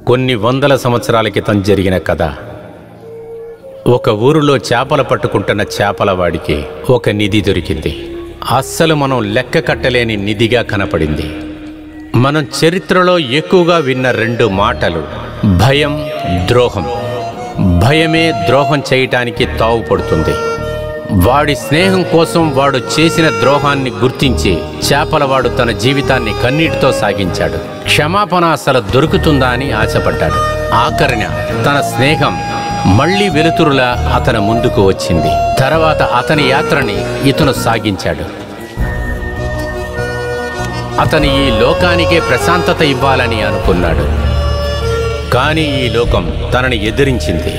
కొన్ని వందల సంవత్సరాల క్రితం జరిగిన కథ. ఒక ఊరిలో చేపలు పట్టుకుంటున్న చేపలవాడికి ఒక నిధి దొరికింది. అస్సలు మనం లెక్క కట్టలేని నిధిగా కనపడింది. మనం చరిత్రలో ఎక్కువగా విన్న రెండు మాటలు భయం, ద్రోహం. భయమే ద్రోహం చేయటానికి తావుపడుతుంది. వాడి స్నేహం కోసం వాడు చేసిన ద్రోహాన్ని గుర్తించి చేపలవాడు తన జీవితాన్ని కన్నీటితో సాగించాడు. క్షమాపణ అసలు దొరుకుతుందా అని ఆశపడ్డాడు. ఆఖరిన తన స్నేహం మళ్లీ వెలుతురులా అతని ముందుకు వచ్చింది. తర్వాత అతని యాత్రని ఇతను సాగించాడు. అతను ఈ లోకానికే ప్రశాంతత ఇవ్వాలని అనుకున్నాడు. కానీ ఈ లోకం తనని ఎదిరించింది.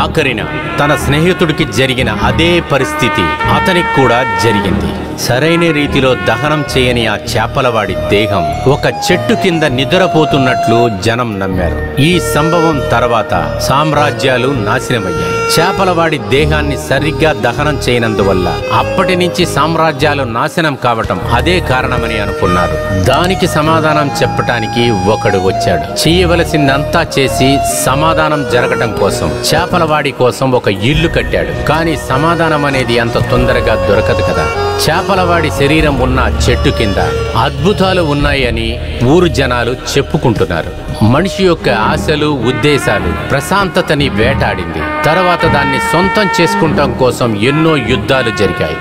ఆఖరిన తన స్నేహితుడికి జరిగిన అదే పరిస్థితి అతనికి కూడా జరిగింది. సరైన రీతిలో దహనం చేయని ఆ చేపలవాడి దేహం ఒక చెట్టు కింద నిద్రపోతున్నట్లు జనం నమ్మారు. ఈ సంభవం తర్వాత సామ్రాజ్యాలు నాశనమయ్యాయి. చేపలవాడి దేహాన్ని సరిగ్గా దహనం చేయనందువల్ల అప్పటి నుంచి సామ్రాజ్యాలు నాశనం కావటం అదే కారణమని అనుకున్నారు. దానికి సమాధానం చెప్పటానికి ఒకడు వచ్చాడు. చేయవలసిందంతా చేసి సమాధానం జరగటం కోసం చేపలవాడి కోసం ఒక ఇల్లు కట్టాడు. కానీ సమాధానం అనేది అంత తొందరగా దొరకదు కదా. చేపలవాడి శరీరం ఉన్న చెట్టు కింద అద్భుతాలు ఉన్నాయని ఊరు జనాలు చెప్పుకుంటున్నారు. మనిషి యొక్క ఆశలు, ఉద్దేశాలు ప్రశాంతతని వేటాడింది. తర్వాత దాన్ని సొంతం చేసుకుంటాం కోసం ఎన్నో యుద్ధాలు జరిగాయి.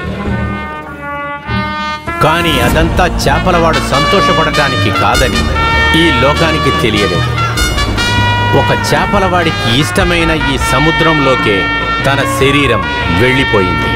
కానీ అదంతా చేపలవాడు సంతోషపడటానికి కాదని ఈ లోకానికి తెలియలేదు. ఒక చేపలవాడికి ఇష్టమైన ఈ సముద్రంలోకే తన శరీరం వెళ్ళిపోయింది.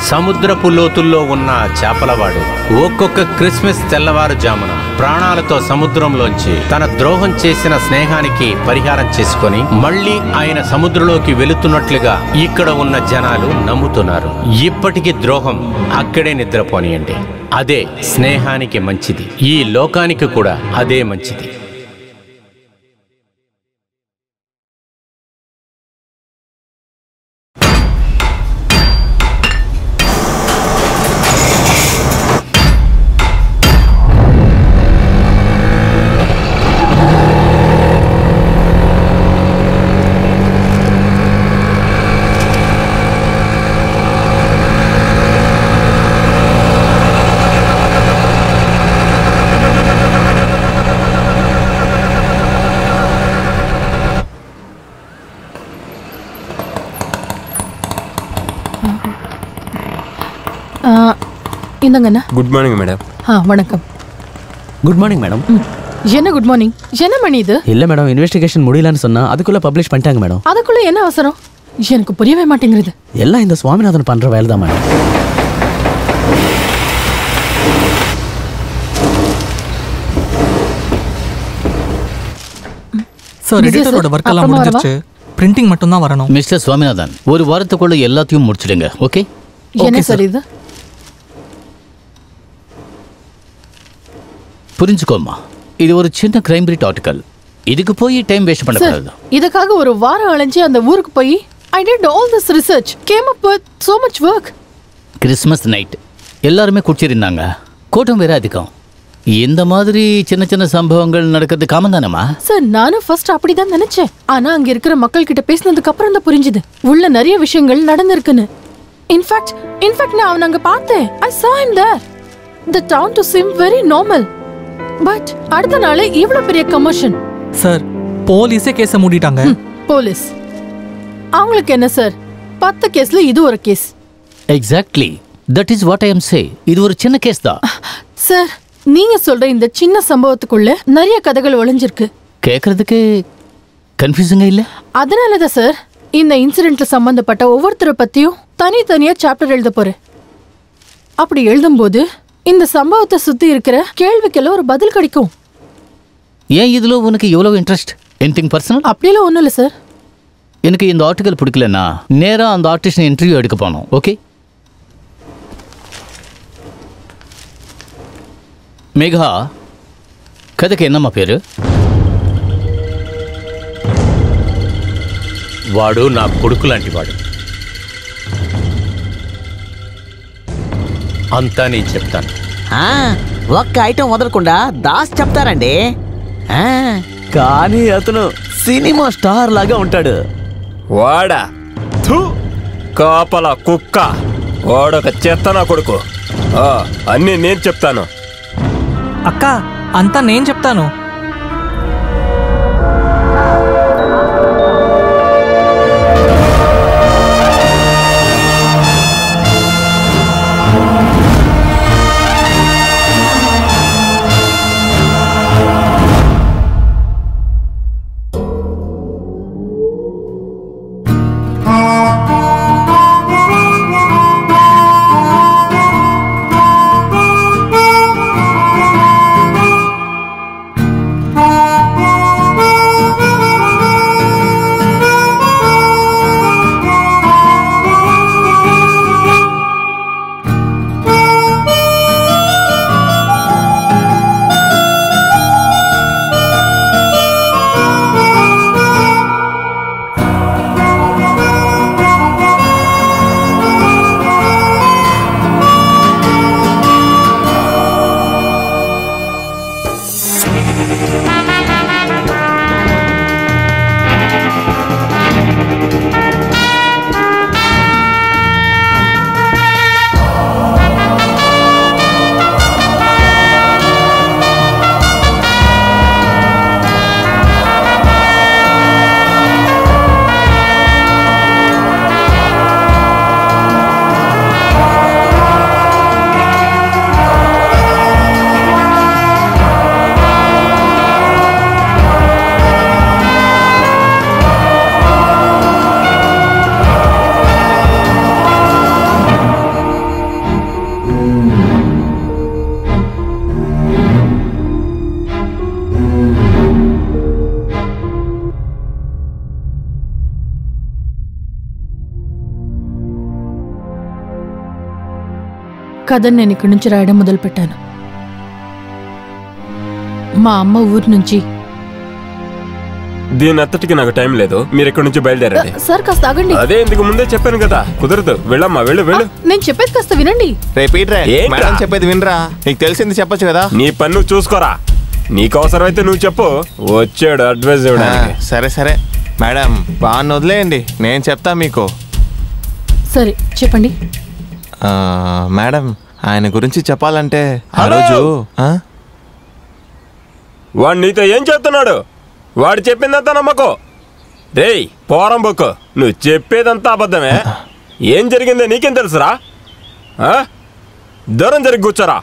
సముద్రపు లోతుల్లో ఉన్న చేపలవాడు ఒక్కొక్క క్రిస్మస్ తెల్లవారుజామున ప్రాణాలతో సముద్రంలోంచి తన ద్రోహం చేసిన స్నేహానికి పరిహారం చేసుకొని మళ్లీ ఆయన సముద్రంలోకి వెళుతున్నట్లుగా ఇక్కడ ఉన్న జనాలు నమ్ముతున్నారు. ఇప్పటికీ ద్రోహం అక్కడే నిద్రపోనియండి. అదే స్నేహానికి మంచిది. ఈ లోకానికి కూడా అదే మంచిది. Good morning madam. வணக்கம். Good morning madam. என்ன குட் மார்னிங்? என்ன மணி இது? இல்ல மேடம், இன்வெஸ்டிகேஷன் முடியலன்னு சொன்னா அதுக்குள்ள பப்ளிஷ் பண்ணிட்டாங்க மேடம். அதுக்குள்ள என்ன அவசரம்? எனக்கு புரியவே மாட்டேங்குது. எல்லாம் இந்த சுவாமிநாதன் பண்ற வேலை தான் மேடம். சார், எடிட்டரோட வர்க் எல்லாம் முடிஞ்சிருச்சு. பிரிண்டிங் மட்டும் தான் வரணும். மிஸ்டர் சுவாமிநாதன், ஒரு வாரத்துக்குள்ள எல்லாத்தையும் முடிச்சிடுங்க. ஓகே? என்ன சார் இது? புரிஞ்சுக்கோமா, இது ஒரு சின்ன கிரைம் ரேட் ஆர்டிகல். இதுக்கு போய் டைம் வேஸ்ட் பண்ணக்கூடாது. இதுக்காக ஒரு வாரம் அலைஞ்சு அந்த ஊருக்கு போய் I did all this research, came up with so much work. Christmas night எல்லாருமே குடிச்சிருந்தாங்க. கூட்டம் வேற அதிகம். இந்த மாதிரி சின்ன சின்ன சம்பவங்கள் நடக்கிறது காமன் தானேமா? சார், நானும் ஃபர்ஸ்ட் அப்படிதான் நினைச்சேன். ஆனா அங்க இருக்கிற மக்கள் கிட்ட பேசினதுக்கு அப்புறம் தான் புரிஞ்சுது உள்ள நிறைய விஷயங்கள் நடந்திருக்குன்னு. இன்ஃபேக்ட் நான் அவனை அங்க பார்த்தேன். I saw him there. The town to seem very normal. But அடுத்த நாளே இவ்வளவு பெரிய கமர்ஷன். சார், போலீஸே கேஸை மூடிட்டாங்க. போலீஸ் அவங்களுக்கு என்ன சார்? 10 கேஸ்ல இது ஒரு case. Exactly, that is what I am say. இது ஒரு சின்ன கேஸ் தான் சார். நீங்க சொல்ற இந்த சின்ன சம்பவத்துக்குள்ள நிறைய கதைகள் ஒளிஞ்சிருக்கு. கேக்குறதுக்கு கன்ஃபியூசிங்கா இல்ல? அதனால தான் சார் இந்த இன்சிடென்ட்ல சம்பந்தப்பட்ட ஒவ்வொருத்தரை பத்தியும் தனித்தனியா சாப்டர் எழுத போறேன். அப்படி எழுதும்போது இந்த சம்பவத்தை சுத்தி இருக்கிற கேள்விக்கெல்லாம் ஒரு பதில் கிடைக்கும். ஏன் இதுல உனக்கு எவ்வளவு இன்ட்ரெஸ்ட்? Anything personal? அப்படியெல்லாம் ஒன்றும் இல்லை சார். எனக்கு இந்த ஆர்டிகல் பிடிக்கலன்னா நேரா அந்த ஆர்டிஸ்ட் இன்டர்வியூ எடுக்க போனோம். ஓகே? மேகா, கதைக்கு என்னம்மா பேரு? వాడు నా కొడుకు లాంటి వాడు. అంతా నేను చెప్తాను. ఒక్క ఐటెం వదలకుండా దాస్ చెప్తారండి. కానీ అతను సినిమా స్టార్ లాగా ఉంటాడు. వాడా కాపల కుక్క, వాడొక చెత్త నా కొడుకు. అన్నీ నేను చెప్తాను. అక్క అంతా నేను చెప్తాను. కథను నేను ఇక్కడి నుంచి రాయడం మొదలుపెట్టాను. మా అమ్మ ఊరి నుంచి. దీని అంతటికి నాకు టైం లేదు, మీరు ఇక్కడి నుంచి బయలుదేరండి. సార్ కాస్త ఆగండి. అదే ఇందుకు ముందే చెప్పాను కదా, కుదరదు. వెళ్ళమ్మా, వెళ్ళు వెళ్ళు. నేను చెప్పేది కాస్త వినండి. మేడం చెప్పేది వినరా? నీకు తెలిసింది చెప్పొచ్చు కదా. నీ పన్ను చూసుకోరా, నీకు అవసరమైతే నువ్వు చెప్పు. వచ్చాడు అడ్వైజ్ ఇవ్వడానికి. సరే సరే మేడం, బాగా వదిలేయండి, నేను చెప్తా మీకు. సరే చెప్పండి. మేడం, ఆయన గురించి చెప్పాలంటే ఆ రోజు వాడు నీతో ఏం చెప్తున్నాడు? వాడు చెప్పిందంతా నమ్మకో. రేయ్ పోరం బొక్కు, నువ్వు చెప్పేదంతా అబద్ధమే. ఏం జరిగిందో నీకేం తెలుసురా? దూరం జరిగి కూర్చోరా.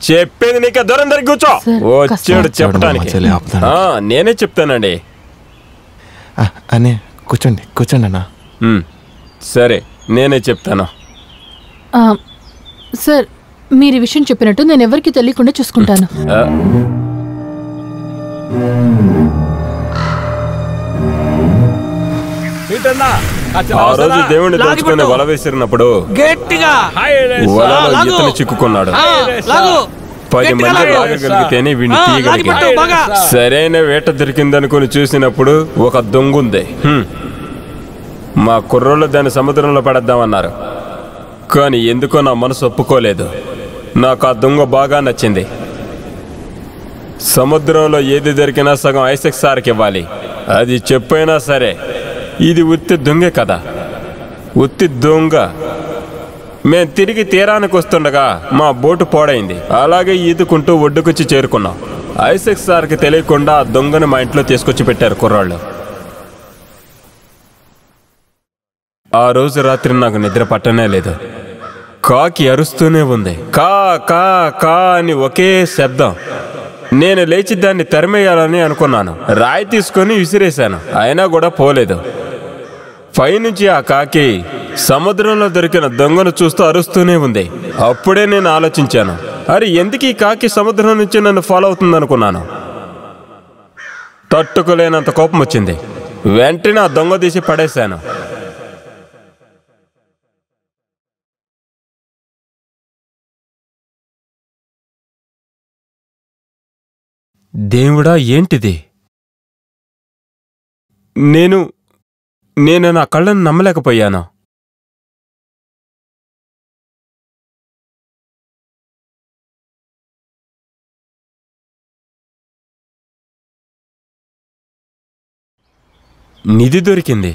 చెప్పేది నీకే, దూరం జరిగి కూర్చో. వచ్చాడు చెప్పడానికి. నేనే చెప్తానండి. అనే కూర్చోండి కూర్చోండి అన్న. సరే నేనే చెప్తాను. సార్ మీరు ఈ విషయం చెప్పినట్టు నేను ఎవరికి తెలియకుండా చూసుకుంటాను. ఆ రోజు దేవుణ్ణి దోచుకుని వల వేసినప్పుడు వలలో ఇతను చిక్కుకున్నాడు. 10 మంది లాగగలిగితేనే వీడిని తీయగలిగాడు. సరైన వేట దొరికిందనుకుని చూసినప్పుడు ఒక దొంగ ఉంది. మా కుర్రోళ్ళు దాన్ని సముద్రంలో పడేద్దామన్నారు, కానీ ఎందుకో నా మనసు ఒప్పుకోలేదు. నాకు ఆ దొంగ బాగా నచ్చింది. సముద్రంలో ఏది దొరికినా సగం ఐసెక్ సార్కి ఇవ్వాలి. అది చెప్పైనా సరే ఇది ఉత్తి దొంగే కదా, ఉత్తి దొంగ. మేం తిరిగి తీరానికి వస్తుండగా మా బోటు పాడైంది. అలాగే ఈదుకుంటూ ఒడ్డుకొచ్చి చేరుకున్నాం. ఐసెక్ సార్కి తెలియకుండా ఆ దొంగను మా ఇంట్లో తీసుకొచ్చి పెట్టారు కుర్రాళ్ళు. ఆ రోజు రాత్రి నాకు నిద్ర పట్టనే లేదు. కాకి అరుస్తూనే ఉంది, కా కా కా అని ఒకే శబ్దం. నేను లేచి దాన్ని తరిమేయాలని అనుకున్నాను. రాయి తీసుకొని విసిరేశాను, అయినా కూడా పోలేదు. పైనుంచి ఆ కాకి సముద్రంలో దొరికిన దొంగను చూస్తూ అరుస్తూనే ఉంది. అప్పుడే నేను ఆలోచించాను, అరే ఎందుకు ఈ కాకి సముద్రం నుంచి నన్ను ఫాలో అవుతుందనుకున్నాను. తట్టుకోలేనంత కోపం వచ్చింది. వెంటనే ఆ దొంగ తీసి పడేశాను. దేవుడా ఏంటిది? నేను నా కళ్ళను నమ్మలేకపోయాను. నిధి దొరికింది.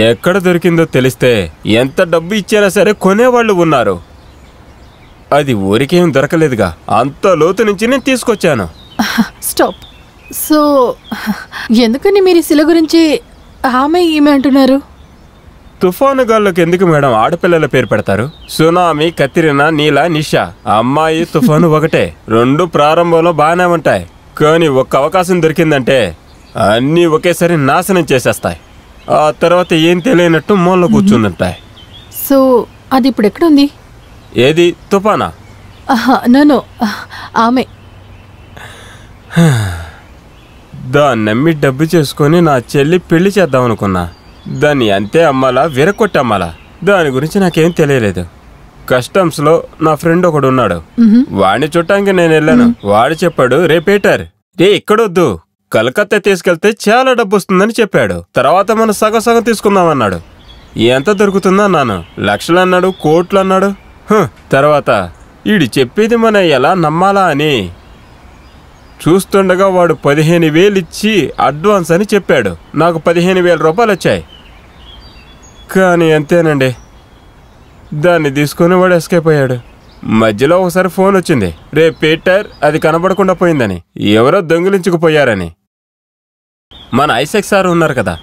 ఎక్కడ దొరికిందో తెలిస్తే ఎంత డబ్బు ఇచ్చినా సరే కొనేవాళ్ళు ఉన్నారు. అది ఊరికేం దొరకలేదుగా, అంత లోతు నుంచి నేను తీసుకొచ్చాను. స్టాప్. సో ఎందుకని మీరు శిల గురించి ఆమె ఈమె అంటున్నారు? తుఫాను గాల్లోకి ఎందుకు మేడం ఆడపిల్లల పేరు పెడతారు? సునామీ, కత్రినా, నీలా, నిషా. అమ్మాయి తుఫాను ఒకటే. రెండు ప్రారంభంలో బాగానే ఉంటాయి, కానీ ఒక్క అవకాశం దొరికిందంటే అన్నీ ఒకేసారి నాశనం చేసేస్తాయి. ఆ తర్వాత ఏం తెలియనట్టు మూలలో కూర్చుంటుంటాయి. సో అది ఇప్పుడు ఎక్కడుంది? ఏది తుఫానా? నో, ఆమె. దాన్ని నమ్మి డబ్బు చేసుకొని నా చెల్లి పెళ్లి చేద్దాం అనుకున్నా. దాన్ని అంతే అమ్మాలా, విరకొట్టి అమ్మాలా, దాని గురించి నాకేం తెలియలేదు. కస్టమ్స్లో నా ఫ్రెండ్ ఒకడు ఉన్నాడు. వాడిని చుట్టానికి నేను వెళ్ళాను. వాడు చెప్పాడు, రే పీటర్, రే ఇక్కడొద్దు, కలకత్తా తీసుకెళ్తే చాలా డబ్బు వస్తుందని చెప్పాడు. తర్వాత మనం సగం సగం తీసుకుందామన్నాడు. ఎంత దొరుకుతుందన్నాను. లక్షలు అన్నాడు, కోట్లు అన్నాడు. తర్వాత ఈడు చెప్పేది మనం ఎలా నమ్మాలా అని చూస్తుండగా వాడు 15,000 ఇచ్చి అడ్వాన్స్ అని చెప్పాడు. నాకు 15,000 రూపాయలు వచ్చాయి. కానీ అంతేనండి, దాన్ని తీసుకుని వాడు ఎస్కేప్ అయ్యాడు. మధ్యలో ఒకసారి ఫోన్ వచ్చింది, రే పీటర్, అది కనబడకుండా పోయిందని, ఎవరో దొంగిలించుకుపోయారని. మన ఐసెక్ సార్ ఉన్నారు కదా,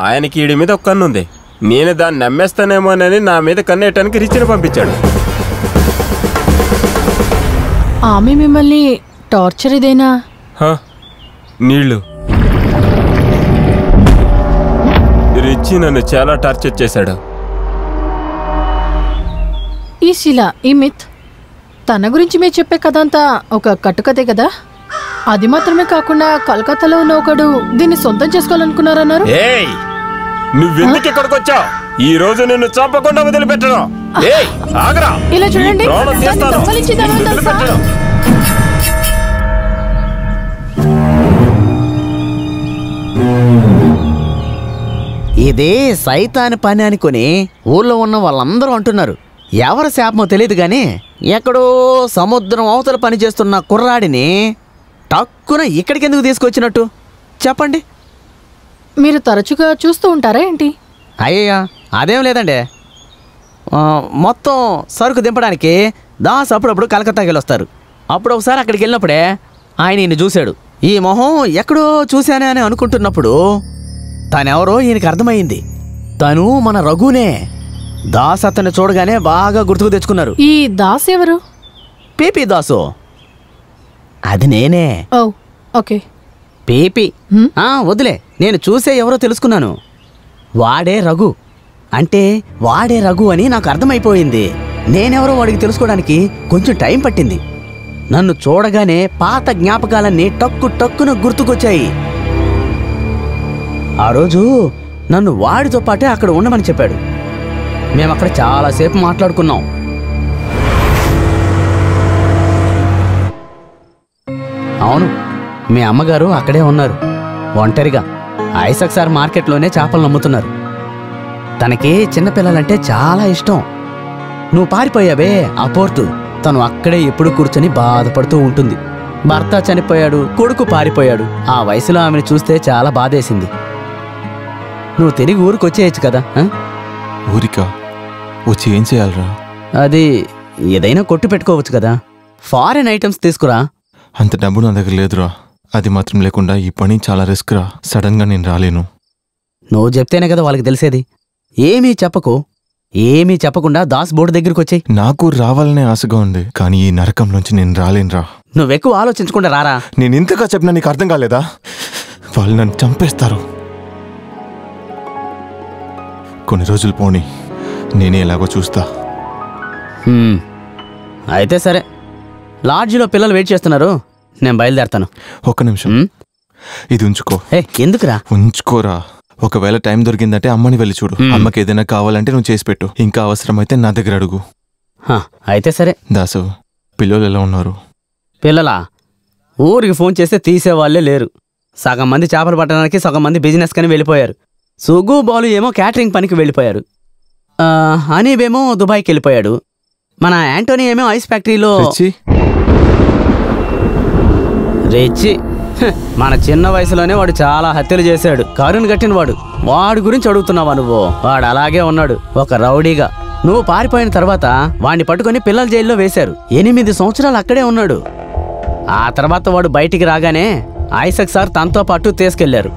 ఆయనకి ఈడి మీద ఒక కన్ను ఉంది. నేను దాన్ని నమ్మేస్తానేమోనని నా మీద కన్నేయటానికి రిచిని పంపించాడు. ఆమె మిమ్మల్ని టార్చర్ ఇదేనా? నీళ్ళు. రిచి నన్ను చాలా టార్చర్ చేశాడు. ఈ శిల, ఈ మిత్, తన గురించి మీరు చెప్పే కథ అంతా ఒక కట్టుకథే కదా? అది మాత్రమే కాకుండా కలకత్తాలో ఉన్న ఒకడు దీన్ని సొంతం చేసుకోవాలనుకున్నారన్నారు. నువ్వెందుకు ఇక్కడికి వచ్చావు? ఈ రోజు నిన్ను చంపకుండా వదిలిపెట్టను. ఇలా చూడండి, ఇదే సైతాని పని అనుకుని ఊళ్ళో ఉన్న వాళ్ళందరూ అంటున్నారు. ఎవరి శాపమో తెలియదు గాని ఎక్కడో సముద్రం అవతల పని చేస్తున్న కుర్రాడిని టక్కున ఇక్కడికి ఎందుకు తీసుకొచ్చినట్టు చెప్పండి. మీరు తరచుగా చూస్తూ ఉంటారా ఏంటి? అయ్యయ్యా, అదేం లేదండి. మొత్తం సరుకు దింపడానికి దాస్ అప్పుడప్పుడు కలకత్తాకి వెళ్ళొస్తారు. అప్పుడు ఒకసారి అక్కడికి వెళ్ళినప్పుడే ఆయన ఈయన చూశాడు. ఈ మొహం ఎక్కడో చూశానే అని అనుకుంటున్నప్పుడు తనెవరో ఈయనకి అర్థమైంది. తను మన రఘునే. దాస్ అతన్ని చూడగానే బాగా గుర్తుకు తెచ్చుకున్నారు. ఈ దాస్ ఎవరు? పీపీ దాసు. అది నేనే. ఓ, ఓకే. పీపీ. వదిలే, నేను చూసే ఎవరో తెలుసుకున్నాను. వాడే రఘు. అంటే వాడే రఘు అని నాకు అర్థమైపోయింది. నేనెవరో వాడికి తెలుసుకోవడానికి కొంచెం టైం పట్టింది. నన్ను చూడగానే పాత జ్ఞాపకాలన్నీ టక్కున గుర్తుకొచ్చాయి. ఆ రోజు నన్ను వాడితో పాటే అక్కడ ఉండమని చెప్పాడు. మేమక్కడ చాలాసేపు మాట్లాడుకున్నాం. అవును, మీ అమ్మగారు అక్కడే ఉన్నారు, ఒంటరిగా. ఐసక్ సార్ మార్కెట్లోనే చేపలు నమ్ముతున్నారు. తనకి చిన్నపిల్లలంటే చాలా ఇష్టం. నువ్వు పారిపోయావే ఆ పోర్టు, తను అక్కడే ఎప్పుడు కూర్చొని బాధపడుతూ ఉంటుంది. భర్త చనిపోయాడు, కొడుకు పారిపోయాడు. ఆ వయసులో ఆమెను చూస్తే చాలా బాధేసింది. నువ్వు తిరిగి ఊరికి వచ్చేయచ్చు కదా. ఊరికా వచ్చి ఏం చేయాలరా? అది ఏదైనా కొట్టు పెట్టుకోవచ్చు కదా. ఫారెన్ ఐటమ్స్ తీసుకురా. అంత డబ్బు నా దగ్గర లేదురా. అది మాత్రం లేకుండా ఈ పని చాలా రిస్క్ రా. సడన్గా నేను రాలేను. నువ్వు చెప్తేనే కదా వాళ్ళకి తెలిసేది. ఏమీ చెప్పకు. ఏమీ చెప్పకుండా దాస్ బోర్డు దగ్గరికి వచ్చాయి. నాకు రావాలనే ఆశగా ఉంది, కానీ ఈ నరకంలోంచి నేను రాలేనురా. నువ్వెక్కువ ఆలోచించకుండా రారా. నేను ఇంతగా చెప్పినా నీకు అర్థం కాలేదా? వాళ్ళు నన్ను చంపేస్తారు. కొన్ని రోజులు పోనీ, నేనే ఎలాగో చూస్తా. అయితే సరే, లాడ్జిలో పిల్లలు వెయిట్ చేస్తున్నారు, నేను బయలుదేరతాను. ఒక్క నిమిషం, ఇది ఉంచుకో. ఎందుకురా? ఉంచుకోరా. ఒకవేళ టైం దొరికిందంటే అమ్మని వెళ్ళి చూడు. అమ్మకి ఏదైనా కావాలంటే నువ్వు చేసి పెట్టు. ఇంకా అవసరమైతే నా దగ్గర అడుగు. అయితే సరే. దాసు, పిల్లలు ఎలా ఉన్నారు? పిల్లలా? ఊరికి ఫోన్ చేస్తే తీసేవాళ్లే లేరు. సగం మంది చేపలు పట్టడానికి, సగం మంది బిజినెస్ కని వెళ్ళిపోయారు. సుగు బాలు ఏమో క్యాటరింగ్ పనికి వెళ్ళిపోయారు. హనీబేమో దుబాయ్కి వెళ్ళిపోయాడు. మన యాంటోనీ ఏమో ఐస్ ఫ్యాక్టరీలో. రెచ్చి మన చిన్న వయసులోనే వాడు చాలా హత్యలు చేశాడు. కారుని కట్టిన వాడి గురించి అడుగుతున్నావా నువ్వు? వాడు అలాగే ఉన్నాడు, ఒక రౌడీగా. నువ్వు పారిపోయిన తర్వాత వాడిని పట్టుకొని పిల్లల జైల్లో వేశారు. 8 సంవత్సరాలు అక్కడే ఉన్నాడు. ఆ తర్వాత వాడు బయటికి రాగానే ఐసక్ సార్ తనతో పాటు తీసుకెళ్లారు.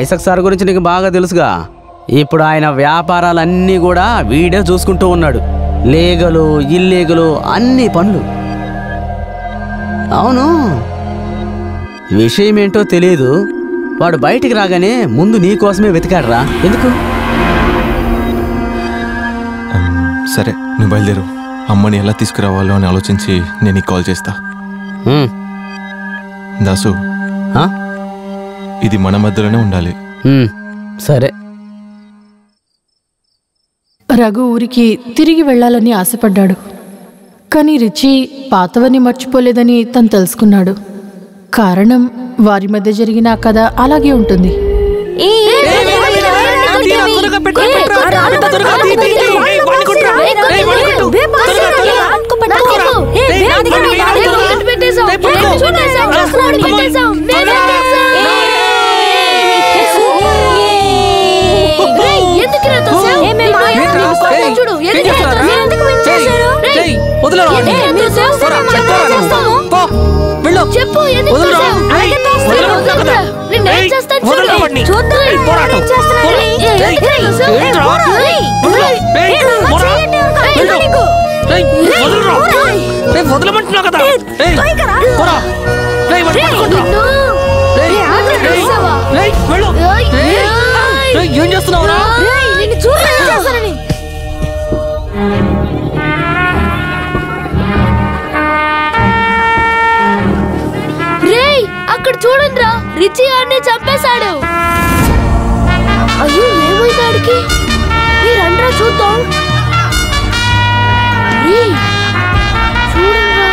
ఐసక్ సార్ గురించి నీకు బాగా తెలుసుగా. ఇప్పుడు ఆయన వ్యాపారాలన్నీ కూడా వీడే చూసుకుంటూ ఉన్నాడు. లీగలు ఇల్లీగలు అన్ని పనులు. అవును, విషయం ఏంటో తెలియదు, వాడు బయటికి రాగానే ముందు నీ కోసమే వెతికాడురా. ఎందుకు? సరే, నువ్వు బయలుదేరు. అమ్మని ఎలా తీసుకురావాలో అని ఆలోచించి నేను నీకు కాల్ చేస్తా. దాసు, ఇది మన మధ్యలోనే ఉండాలి. సరే. రఘు ఊరికి తిరిగి వెళ్లాలని ఆశపడ్డాడు. కానీ రిచి పాతవని మర్చిపోలేదని తను తెలుసుకున్నాడు. కారణం వారి మధ్య జరిగిన ఆ కథ అలాగే ఉంటుంది. ఏం చేస్తున్నావురా? అక్కడ చూడండి రా, రిచి అన్ని చంపేశాడు. అయ్యో, ఏమైందాడికి? మీరండ్రా చూద్దాం. చూడండిరా,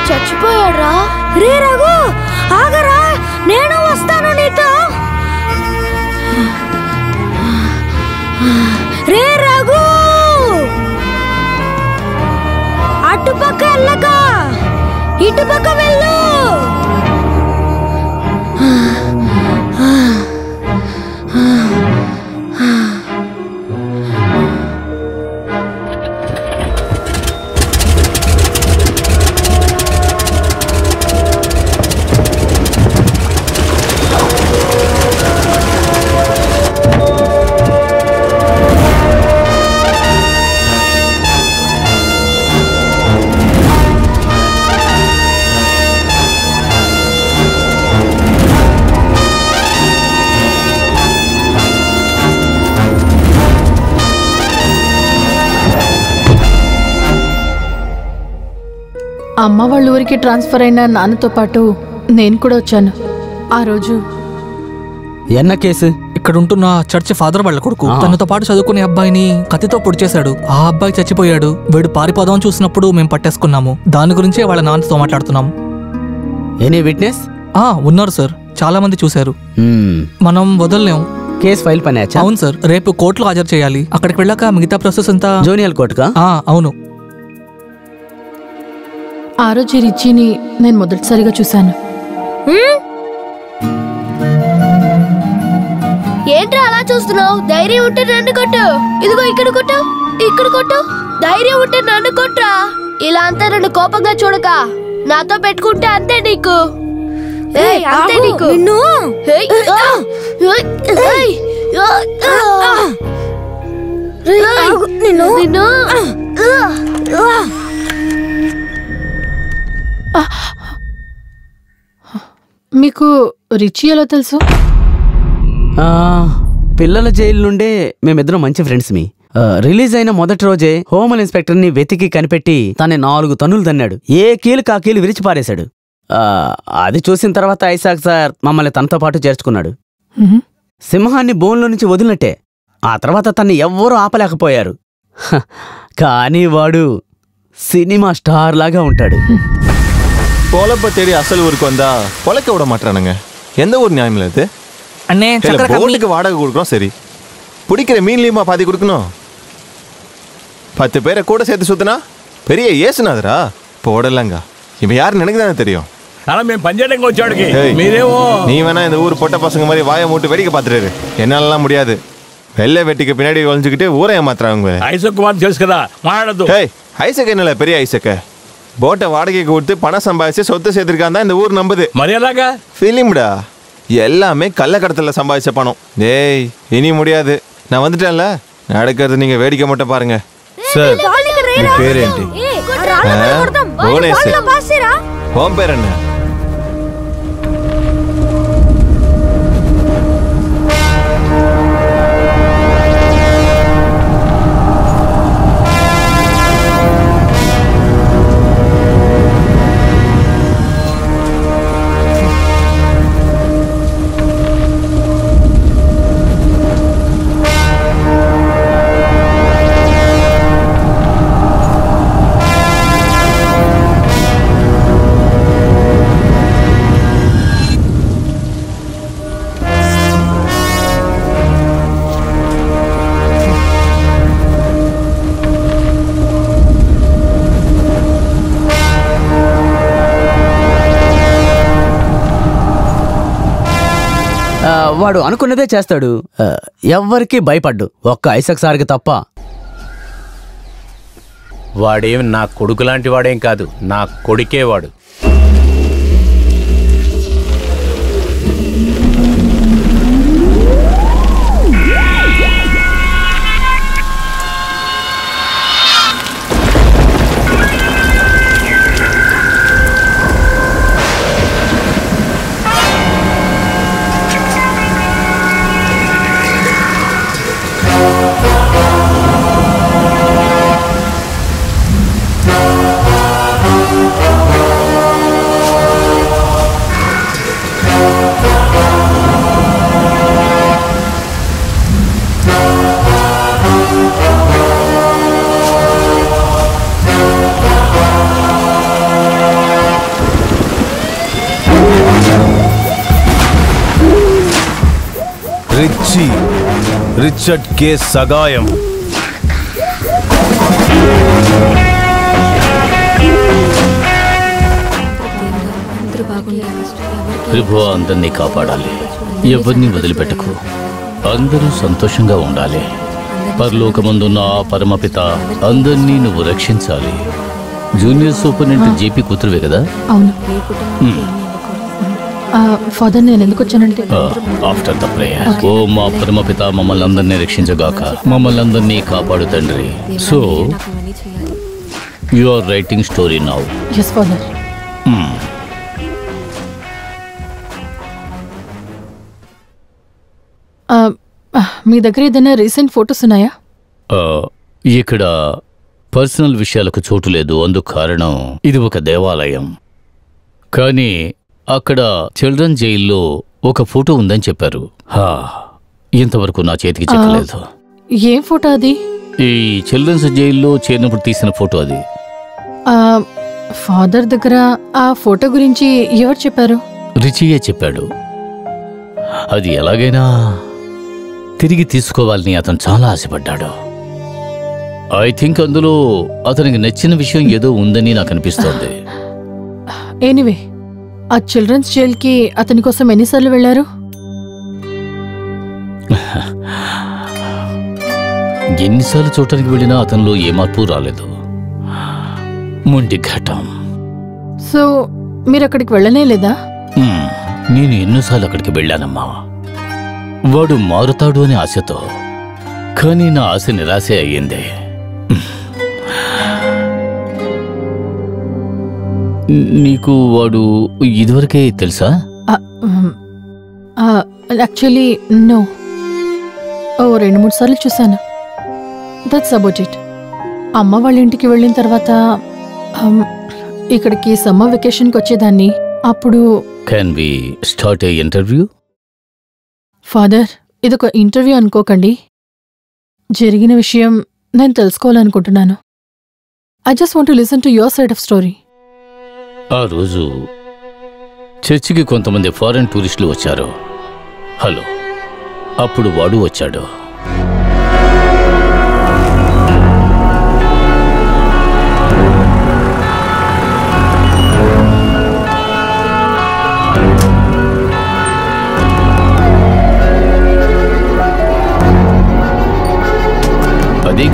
చచ్చిపోయాడ్రా. రే రఘు, ఆగరా, నేను వస్తాను నీతో. రే రఘు, అటుపక్క వెళ్ళక ఇటుపక్క వెళ్ళు. అమ్మ వాళ్ళ ఊరికి ట్రాన్స్ఫర్ అయిన నాన్నతో పాటు నేను కూడా వచ్చాను. ఆ రోజు ఎన్న కేసు? ఇక్కడ ఉంటున్న చర్చి ఫాదర్ వాళ్ళ కొడుకు తనతో పాటు చదువుకునే అబ్బాయిని కత్తితో పొడి చేశాడు. ఆ అబ్బాయి చచ్చిపోయాడు. వీడు పారిపోదాం చూసినప్పుడు మేము పట్టేసుకున్నాము. దాని గురించే వాళ్ళ నాన్నతో మాట్లాడుతున్నాం. Any witness? ఉన్నారు సార్, చాలా మంది చూశారు. మనం వదలలేం. కేసు ఫైల్ పని? అవును సార్, రేపు కోర్టులో హాజరు చేయాలి. అక్కడికి వెళ్ళాక మిగతా ప్రాసెస్ అంతా జూనియర్ కోర్టుకా? అవును. ఆ రోజు రిచిని నేను మొదటిసారిగా చూశాను. ఏంట్రా అలా చూస్తున్నావు? ధైర్యం ఉంటే నన్ను కొట్టు. ఇదిగో ఇక్కడ కొట్టు, ఇక్కడ కొట్టు. ధైర్యం ఉంటే నన్ను కొట్టురా. ఇలా అంతా నన్ను కోపంగా చూడక. నాతో పెట్టుకుంటే అంతే నీకు. అంతే నీకు. నిన్ను మీకు రిచి ఎలా తెలుసు? పిల్లల జైలు నుండే మేమిద్దరం మంచి ఫ్రెండ్స్. రిలీజ్ అయిన మొదటి రోజే హోమ్ ఇన్స్పెక్టర్ ని వెతికి కనిపెట్టి తన 4 తన్నులు తన్నాడు. ఏ కీలు కా కీలు విరిచి పారేశాడు. అది చూసిన తర్వాత ఐసాక్ సార్ మమ్మల్ని తనతో పాటు చేర్చుకున్నాడు. సింహాన్ని బోన్లో నుంచి వదిలినట్టే. ఆ తర్వాత తన్ని ఎవ్వరూ ఆపలేకపోయారు. కానీ వాడు సినిమా స్టార్ లాగా ఉంటాడు. பொழப்ப தேடி அசல் ஊருக்கு வந்தா பொழைக்க விட மாட்டானுங்க. எந்த ஒரு நியாயம் இல்லை இது. அண்ணே, போட்டுக்கு வாடகை கொடுக்குறோம், சரி. பிடிக்கிற மீன்லையுமா பாதி கொடுக்கணும்? 10 பேரை கூட சேர்த்து சுத்தினா பெரிய ஏசுனாதரா போடலங்க. இவன் யாருன்னு எனக்கு தானே தெரியும். ஆனா మేము పనిచేయడానికి వచ్చాడుకి ஏய், మీరేమో நீ வேணா இந்த ஊர் பொட்ட பசங்க மாதிரி வாயை மூட்டு வேடிக்கை பார்த்துட்டு என்னாலலாம் முடியாது. வெள்ளை வெட்டிக்கு பின்னாடி ஒழிஞ்சுக்கிட்டு ஊரை ஏமாத்துறாங்க. ఐసక్ కుమార్ తెలుసు కదా మాట్లాడద్దు. ஏய், ஐசக் என்னல பெரிய ஐசக்க போட்டை வாடகைக்கு கொடுத்து பணம் சம்பாதிச்சு சொத்து சேர்த்திருக்கான் தான் இந்த ஊர் நம்புது. మరి ఎలాగా? ஃபிலிம்டா, எல்லாமே கள்ளக்கடத்துல சம்பாதிச்ச பணம். டேய், இனி முடியாது. நான் வந்துட்டேன்ல, நடக்கிறது நீங்க வேடிக்கை மட்டும் பாருங்க. సార్ మీ పేరేంటి? భువనేశ్వర్. హోమ్ పేరు என்ன? వాడు అనుకున్నదే చేస్తాడు. ఎవ్వరికీ భయపడ్డు, ఒక్క ఐసక్ సార్కి తప్ప. వాడేం నా కొడుకు లాంటి వాడేం కాదు, నా కొడుకే వాడు. రిచర్డ్ కే సగాయం. ప్రభు అందరినీ కాపాడాలి, ఎవరిని వదిలిపెట్టకు, అందరూ సంతోషంగా ఉండాలి. పరలోకమందున్న ఆ పరమపిత అందరినీ నువ్వు రక్షించాలి. జూనియర్ సూపరింటెండెంట్ జేపీ కూతురువే కదా? అవును ఫాదర్, నేను ఎందుకు వచ్చానంటే ఆఫ్టర్ ద ప్రేయర్. ఓ మా పరమపిత మమ్మల్ని అందరినీ రక్షించగాక, మమ్మల్ని అందరినీ కాపాడు తండ్రి. So you are writing story now? Yes father. మీ దగ్గర ఏదైనా రీసెంట్ ఫొటోస్ ఉన్నాయా? ఇక్కడ పర్సనల్ విషయాలకు చోటు లేదు. అందుకు కారణం ఇది ఒక దేవాలయం. కానీ అక్కడ చిల్డ్రన్ జైల్లో ఒక ఫోటో ఉందని చెప్పారు. ఇంతవరకు నా చేతికి చిక్కలేదు. ఏం ఫోటో అది? ఈ చిల్డ్రన్స్ జైల్లో చేరినప్పుడు తీసిన ఫోటో అది. ఫాదర్ దగ్గర ఆ ఫోటో గురించి ఎవరు చెప్పారు? రిచియే చెప్పాడు. అది ఎలాగైనా తిరిగి తీసుకోవాలని అతను చాలా ఆశపడ్డాడు. ఐ థింక్ అందులో అతనికి నచ్చిన విషయం ఏదో ఉందని నాకు అనిపిస్తోంది. ఎనీవే, ఆ చిల్డ్రన్స్ జైల్కి అతని కోసం ఎన్నిసార్లు వెళ్ళారు? ఎన్నిసార్లు చూడటానికి వెళ్ళినా అతనిలో ఏ మార్పు రాలేదు. మొండి ఘటం. సో మీరు అక్కడికి వెళ్ళనే లేదా? నేను ఎన్నోసార్లు అక్కడికి వెళ్ళానమ్మా. వాడు మారుతాడు అనే ఆశతో. కానీ నా ఆశ నిరాశ అయ్యింది. నీకు వాడు ఇదివరకే తెలుసా? Actually no. 2-3 సార్లు చూశాను. That's about it. అమ్మ వాళ్ళ ఇంటికి వెళ్ళిన తర్వాత ఇక్కడికి సమ్మర్ వెకేషన్కి వచ్చేదాన్ని. అప్పుడు can we start a interview? Father, ఇదొక ఇంటర్వ్యూ అనుకోకండి. జరిగిన విషయం నేను తెలుసుకోవాలనుకుంటున్నాను. I just want to listen to your side of story. ఆ రోజు చర్చికి కొంతమంది ఫారెన్ టూరిస్టులు వచ్చారు. హలో, అప్పుడు వాడు వచ్చాడు.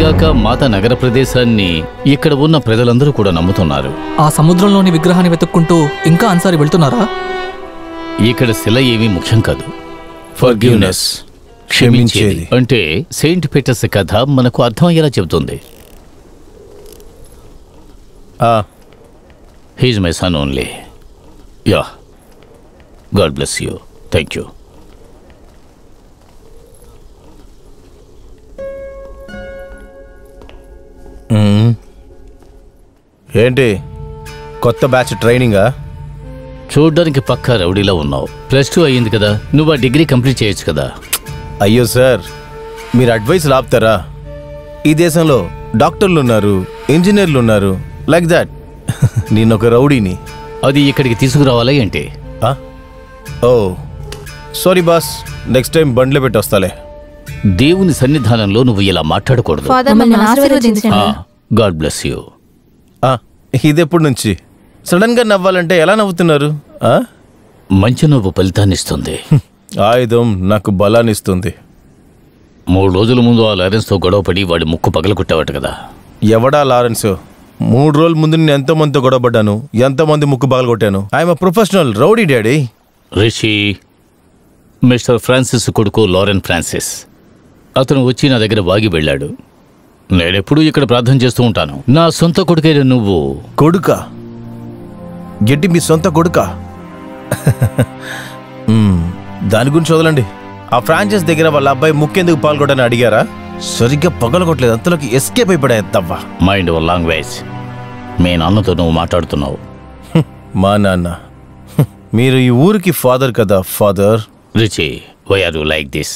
అదీగాక మాత నగర ప్రదేశాన్ని ఇక్కడ ఉన్న ప్రజలందరూ కూడా నమ్ముతున్నారు. ఆ సముద్రంలోని విగ్రహాన్ని వెతుక్కుంటూ ఇంకా అన్సారీ వెళ్తున్నారా? ఇక్కడ శిల ఏమీ ముఖ్యం కాదు. ఫర్గివ్నెస్, క్షమించేది అంటే సెయింట్ పీటర్స్ కథ మనకు అర్థమయ్యేలా చెబుతుంది. He's my son only. Yeah, God bless you. Thank you. ఏంటి కొత్త బ్యాచ్ ట్రైనింగా? చూడ్డానికి పక్కా రౌడీలా ఉన్నావు. +2 అయ్యింది కదా, నువ్వు ఆ డిగ్రీ కంప్లీట్ చేయొచ్చు కదా. అయ్యో సార్, మీరు అడ్వైస్ ఆపుతారా? ఈ దేశంలో డాక్టర్లు ఉన్నారు, ఇంజనీర్లు ఉన్నారు, లైక్ దాట్. నేను ఒక రౌడీని. అది ఇక్కడికి తీసుకురావాలా ఏంటి? ఓ సారీ బాస్, నెక్స్ట్ టైం బండ్లో పెట్టి వస్తాలే. దేవుని సన్నిధానంలో నువ్వు ఇలా మాట్లాడకూడదు. God bless you. ఇది ఎప్పటి నుంచి సడన్ గా నవ్వాలంటే ఎలా నవ్వుతున్నారు? మంచి నవ్వు ఫలితాన్నిస్తుంది. ఆయుధం నాకు బలాన్నిస్తుంది. 3 రోజుల ముందు ఆ లారెన్స్తో గొడవపడి వాడి ముక్కు పగలగొట్టావట కదా. ఎవడా లారెన్స్? 3 రోజుల ముందు నేను ఎంతో మందితో గొడవపడ్డాను, ఎంతమంది ముక్కు పగలగొట్టాను. I'm professional rowdy daddy. Rishi, mister Francis కొడుకు లారెన్ ఫ్రాన్సిస్. అతను వచ్చి నా దగ్గర వాగి వెళ్ళాడు. నేనెప్పుడూ ఇక్కడ ప్రార్థన చేస్తూ ఉంటాను. నా సొంత కొడుకైన నువ్వు. కొడుకా? గట్టి మీ సొంత కొడుకా? దాని గురించి వదలండి. ఆ ఫ్రాంచైజ్ దగ్గర వాళ్ళ అబ్బాయి ముక్కెందుకు పాల్గొనని అడిగారా? సరిగ్గా పగలగొట్టలేదు, అంతలోకి ఎస్కేప్ అయిపోయా. మైండ్ ఓ లాంగ్వేజ్. మీ నాన్నతో నువ్వు మాట్లాడుతున్నావు. మా నాన్న? మీరు ఈ ఊరికి ఫాదర్ కదా father. Richie, why are you like this?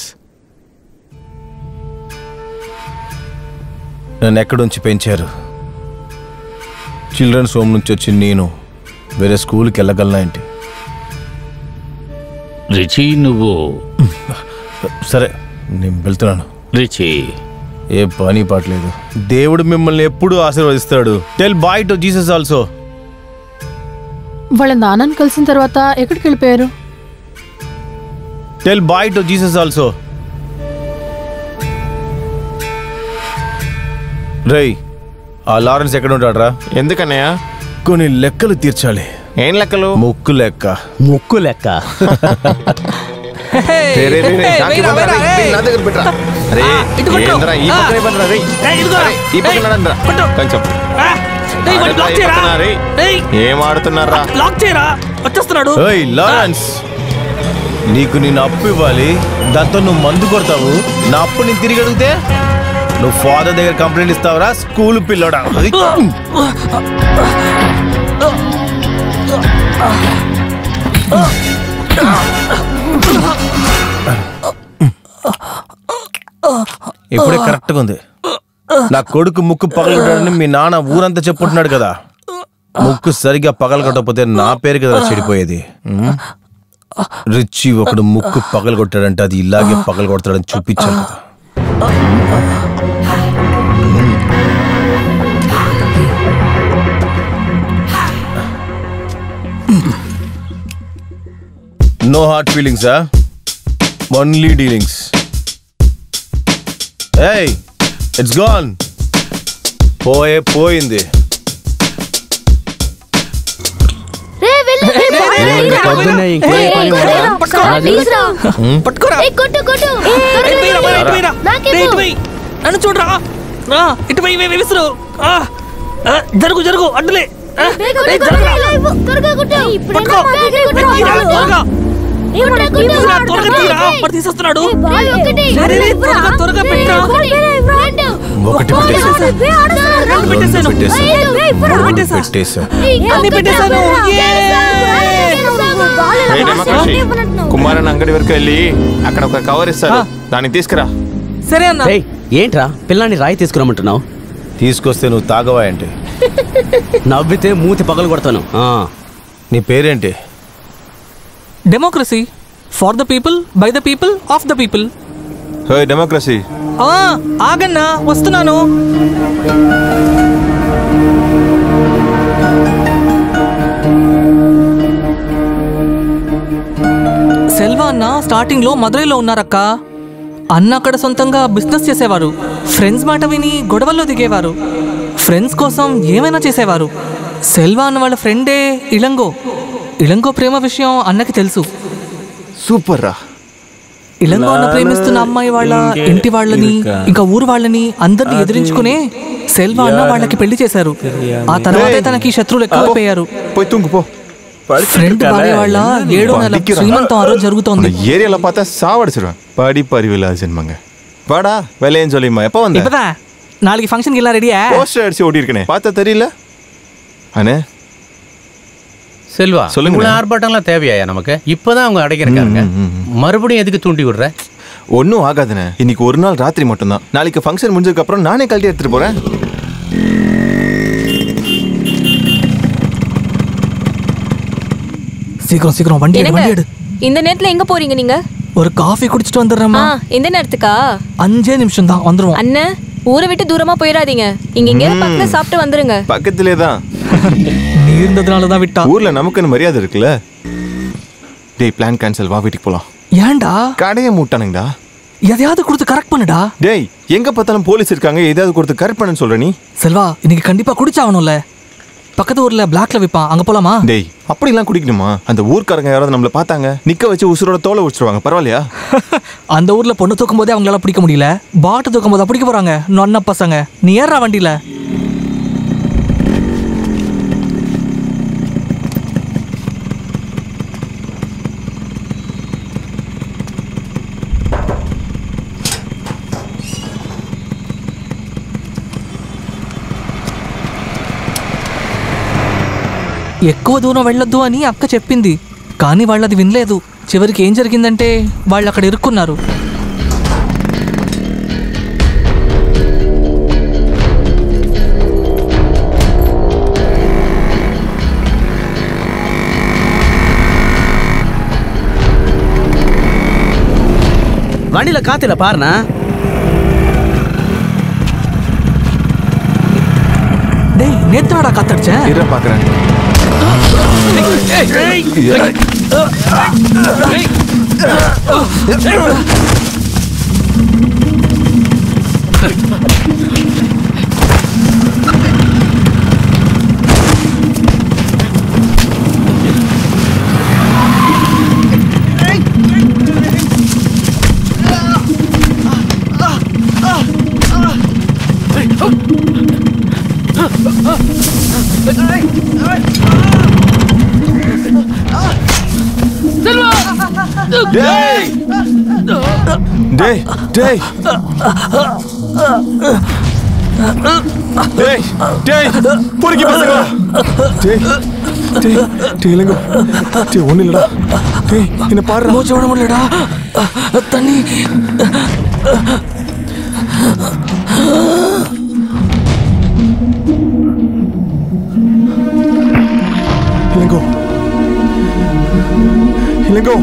నన్ను ఎక్కడుంచి పెంచారు? చిల్డ్రన్స్ హోమ్ నుంచి వచ్చి నేను వేరే స్కూల్కి వెళ్ళగలనా ఏంటి? రిచి, నువ్వు సరే నేను వెళ్తున్నాను. రిచి, ఏ పని పాటలేదు. దేవుడు మిమ్మల్ని ఎప్పుడూ ఆశీర్వదిస్తాడు. Tell boy to Jesus also. వాళ్ళ నాన్నని కలిసిన తర్వాత ఎక్కడికి వెళ్ళిపోయారు? Tell boy to Jesus also. రేయ్, ఆ లారెన్స్ ఎక్కడ ఉంటాడ్రా? ఎందుకన్నయ్య? కొన్ని లెక్కలు తీర్చాలి. ఏం లెక్కలు? ముక్కు లెక్క. ముక్కు లెక్క? ఏం ఆడుతున్నారా? లారెన్స్, నీకు నేను అప్పు ఇవ్వాలి, దాంతో నువ్వు మందు కొడతావు. నా అప్పు నేను తిరిగి అడిగితే నువ్వు ఫాదర్ దగ్గర కంప్లైంట్ ఇస్తావురా? స్కూల్ పిల్లడా? ఇప్పుడే కరెక్ట్గా ఉంది. నా కొడుకు ముక్కు పగలగొట్టాడని మీ నాన్న ఊరంతా చెప్పుకుంటున్నాడు కదా. ముక్కు సరిగ్గా పగలగొట్టకపోతే నా పేరు కదా చెడిపోయేది. రిచి ఒకడు ముక్కు పగలగొట్టాడంటే అది ఇలాగే పగలగొడతాడని చూపించాలి కదా. No hard feelings, huh? Only dealings. Hey, it's gone. పోయింది. నన్ను చూడరా, ఇటు విసురు. జరుగు జరుగు, అడ్డులే. తీసేస్తున్నాడు. త్వరగా పెట్టాను. కుమారన్ అంగడి వరకు వెళ్ళి అక్కడ ఒక కవర్ ఇస్తారు, దాన్ని తీసుకురా. సరే అన్న. ఏంట్రా పిల్లాన్ని రాయి తీసుకురమ్మంటున్నావు? తీసుకొస్తే నువ్వు తాగవా ఏంటి? నవ్వితే మూతి పగలు కొడతాను. నీ పేరేంటి? Democracy. For the people, by the people, of the people. Democracy. ఆగన్నా, వస్తున్నాను. సెల్వా అన్న స్టార్టింగ్ లో మదురైలో ఉన్నారక్క. అన్న అక్కడ సొంతంగా బిజినెస్ చేసేవారు. ఫ్రెండ్స్ మాట విని గొడవల్లో దిగేవారు. ఫ్రెండ్స్ కోసం ఏమైనా చేసేవారు. సెల్వా అన్న వాళ్ళ ఫ్రెండే ఇళంగో ప్రేమ విషయం అన్నకి తెలుసు. సూపర్ రా. ఇళంగో అన్న ప్రేమిస్తున్న అమ్మాయి వాళ్ళ ఇంటి వాళ్ళని ఇంకా ఊరు వాళ్ళని అందరినీ ఎదిరించుకునే సెల్వా అన్న వాళ్ళకి పెళ్లి చేశారు. ఆ తర్వాతే తనకి శత్రువులు ఎక్కువైపోయారు. ఫ్రెండ్ భార్య వాళ్ళ 7వ నెల శ్రీమంతం ఆ రోజు జరుగుతోంది. ஏரியால பார்த்தா சாவடிச்சிருவேன். படி பரிவிலா ஜென்மங்க. வாடா வேலையன்னு சொல்லிமா எப்போ வந்த? இப்பதான் நாளைக்கு ஃபங்க்ஷனுக்கு எல்லாம் ரெடியா? போஸ்டர் அடிச்சு ஓடி இருக்கனே. பார்த்தா தெரியல? அண்ணே செல்வா, இவ்வளவு ஆர்ப்பாட்டம்லாம் தேவையா நமக்கு? இப்பதான் அவங்க அடைக்கிறக்காங்க. மறுபடியும் எதுக்கு தூண்டி விடுற? ஒன்றும் ஆகாதுண்ணே. இன்னைக்கு ஒரு நாள் ராத்திரி மட்டும்தான். நாளைக்கு ஃபங்க்ஷன் முடிஞ்சதுக்கு அப்புறம் நானே கழட்டி எடுத்துட்டு போறேன். சீக்கிரம் வண்டி எடு. இந்த நேரத்துல எங்க போறீங்க நீங்க? ஒரு காஃபி குடிச்சிட்டு வந்துடுறேம்மா. இந்த நேரத்துக்கா? 5 நிமிஷம் தான் வந்துருவோம். அண்ணே, ஊரை விட்டு தூரமா போயிடாதீங்க. இங்க பக்கத்துல சாப்பிட்டு வந்துருங்க. பக்கத்திலே தான். நீ இருந்ததுனால தான் விட்டா. ஊர்ல நமக்குன்னு மரியாதை இருக்குல்ல. டேய், பிளான் கேன்சல், வா வீட்டுக்கு போலாம். ஏன்டா? கடையை மூட்டானுங்கடா. எதையாவது கொடுத்து கரெக்ட் பண்ணுடா. டேய், எங்க பார்த்தாலும் போலீஸ் இருக்காங்க, எதையாவது கொடுத்து கரெக்ட் பண்ணுன்னு சொல்ற நீ? செல்வா, இன்னைக்கு கண்டிப்பா குடிச்சாகணும்ல. பக்கத்து ஊர்ல பிளாக்ல விப்பான், அங்க போலாமா? டேய், அப்படிலாம் குடிக்கணுமா? அந்த ஊர்க்காரங்க யாராவது நம்மள பார்த்தாங்க, நிக்க வச்சு உசுரோட தோலை உடிச்சிருவாங்க. பரவாயில்லையா? அந்த ஊர்ல பொண்ணு தூக்கும் போதே அவங்களால பிடிக்க முடியல, பாட்டு தூக்கும் போது பிடிக்க போறாங்க நொன்ன பசங்க. நீ ஏறா வண்டியில. ఎక్కువ దూరం వెళ్ళొద్దు అని అక్క చెప్పింది, కానీ వాళ్ళది వినలేదు. చివరికి ఏం జరిగిందంటే వాళ్ళు అక్కడ ఇరుక్కున్నారు. வண்டியில காத்துல பாருண்ணா. டேய், நேத்தாடா காத்தடிச்சேன். இர பாக்குறேன். டேய் டேய் டேய் டேய் டேய் பொறுக்கி பசங்க. டேய் டேய் டேய்லங்க. டேய் ஒண்ணு இல்லடா. டேய் என்ன பாரு. மூச்சு விட முடியலடா. தண்ணி. இளங்கோ இளங்கோ,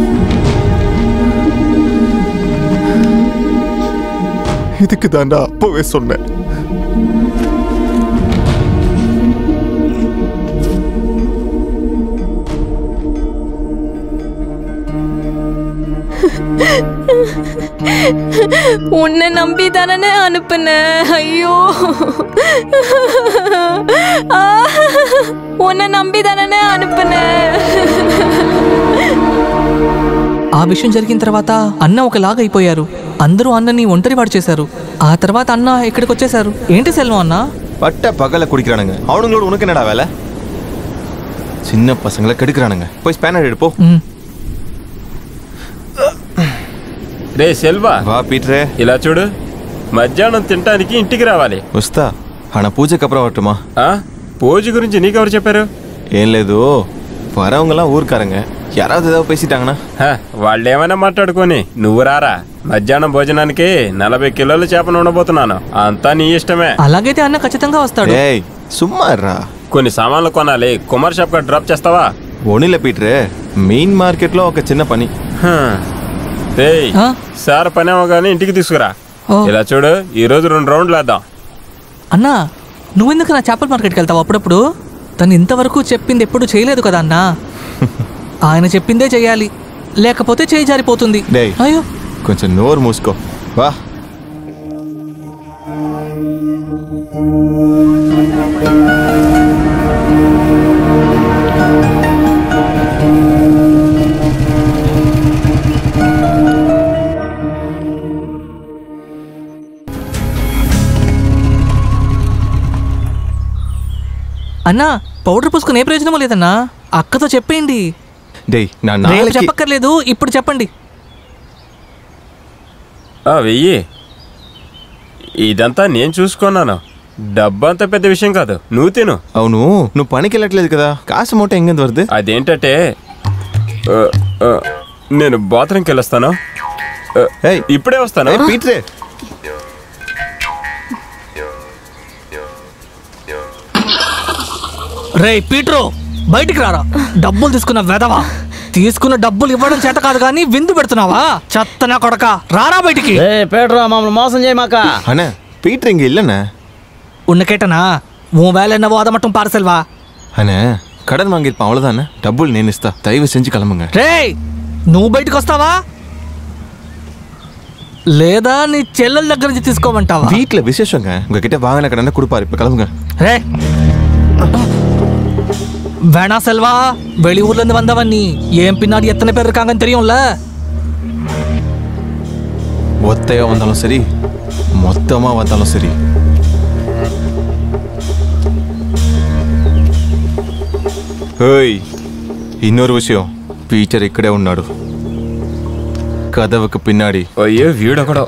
இதுக்கு தாண்டா அப்பவே சொன்னேன். உன்னை நம்பி தானே அனுப்புன. ஐயோ, உன்னை நம்பி தானே அனுப்புன. ఆ విషయం జరిగిన తర్వాత అన్న ఒకలాగా అయిపోయారు. అందరూ అన్నని ఒంటరివాడు చేశారు. ఆ తర్వాత అన్న ఇక్కడికి వచ్చేసారు. ఏంటి సెల్వం అన్న? பட்ட பகல குடிக்கிறானுங்க. அவனுங்களோட உனக்கு என்னடா வேலை? சின்ன பசங்களை கெடுக்கிறானுங்க. போய் ஸ்பேனர் எடுப்போ. రే సెల్వా, వా పీటరే. ఇలా చూడు, మధ్యాహ్నం తినడానికి ఇంటికి రావాలి. వస్తా. ఆన పూజకి అప్పుడు వట్టుమా? పూజ గురించి నీకెవరు చెప్పారు? ఏం లేదు, வரவங்கலாம் ஊர்க்காரங்க. யாராவது ஏதாவது பேசிட்டாங்கண்ணா? వాళ్ళు ఏమైనా మాట్లాడుకొని నువ్వు రారా. మధ్యాహ్నం భోజనానికి 40 కిలోల చేపను ఉండబోతున్నాను. అంతా నీ ఇష్టమే. అలాగైతే అన్న ఖచ్చితంగా వస్తాడు. ఏయ్ సుమ్మా రా. కొన్ని సామాన్లు కొనాలి. కుమార్ షాప్ గా డ్రాప్ చేస్తావా? ఓనిల పీటరే, మెయిన్ మార్కెట్ లో ఒక చిన్న పని. సార్ పని అవగానే ఇంటికి తీసుకురా. ఇలా చూడు, ఈ రోజు 2 రౌండ్లు వేద్దాం. అన్నా, నువ్వెందుకు నా చేపల మార్కెట్కి వెళ్తావు అప్పుడప్పుడు? తను ఇంతవరకు చెప్పింది ఎప్పుడు చేయలేదు కదా అన్నా. ఆయన చెప్పిందే చెయ్యాలి, లేకపోతే చేయి జారిపోతుంది. అయ్యో, కొంచెం నోరు మూసుకో. వా. అన్నా పౌడర్ పూసుకుని ఏ ప్రయోజనం లేదన్నా, అక్కతో చెప్పేయండి. రేపు చెప్పక్కర్లేదు, ఇప్పుడు చెప్పండి. వెయ్యి. ఇదంతా నేను చూసుకున్నాను. డబ్బంత పెద్ద విషయం కాదు, నువ్వు తిను. అవును, నువ్వు పనికి వెళ్ళట్లేదు కదా, కాసు మూట ఎంగంది వరదు. అదేంటంటే నేను బాత్రూమ్కి వెళ్ళొస్తాను, ఇప్పుడే వస్తాను. పీటరే, రే పీట్రో బయటికి రారా. డబ్బులు తీసుకున్న వెదవా, తీసుకున్న డబ్బులు ఇవ్వడం చేత కాదు కానీ విందు పెడుతున్నావా? చెత్తనా కొడక, రారా బయటికి. పీట్రో మమ్మల్ని మోసం చేయమాక. అన్నా పీటర్ ఇంక ఇల్లనా உன்னை கேட்டனா உன் வேலை என்னவோ அதை மட்டும் பார்சல் வா. అనే కடன் వాంగిరుப்பாం అవ్వదానా, డబ్బులు నేను ఇస్తా, దయவு செஞ்சு கிளம்புங்க. రే నువ్వు బయటకు వస్తావా లేదా నీ చెల్లెల దగ్గర నుంచి తీసుకోమంటావా? வீட்ல விசேஷங்க, உங்ககிட்ட வாங்கின கடனை கொடுப்பாரு, இப்ப கிளம்புங்க. రే வேணா செல்வா, வெளியூர்ல இருந்து வந்தவன் நீ, ஏன் பின்னாடி எத்தனை பேர் இருக்காங்கன்னு தெரியும்ல. ஒத்தையா வந்தாலும் சரி, மொத்தமா வந்தாலும் சரி. ఓయ్, இன்னொரு விஷயம், పీటర్ ఇక్కడే ఉన్నాడు, కదవకు పిన్నాడి. అయ్యో వీడొకడో.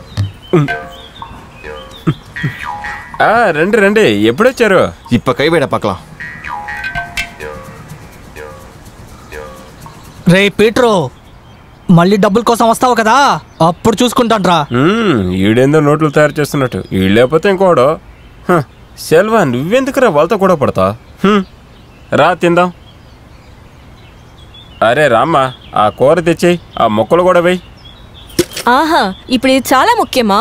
రండి రండి, ఎప్పుడొచ్చారు? ఇప్ప కైవేడ పక్కలం. రే పీట్రో, మళ్ళీ డబ్బుల కోసం వస్తావు కదా, అప్పుడు చూసుకుంటాన్రా. ఈడేందో నోట్లు తయారు చేస్తున్నట్టు, ఈ లేకపోతే ఇంకోడో. సెల్వా, నువ్వెందుకురా వాళ్ళతో కూడా పడతా? రా తిందాం. అరే రామ్మా, ఆ కూర తెచ్చేయి, ఆ మొక్కలు కూడా వెయ్యి. ఆహా, ఇప్పుడు ఇది చాలా ముఖ్యమా?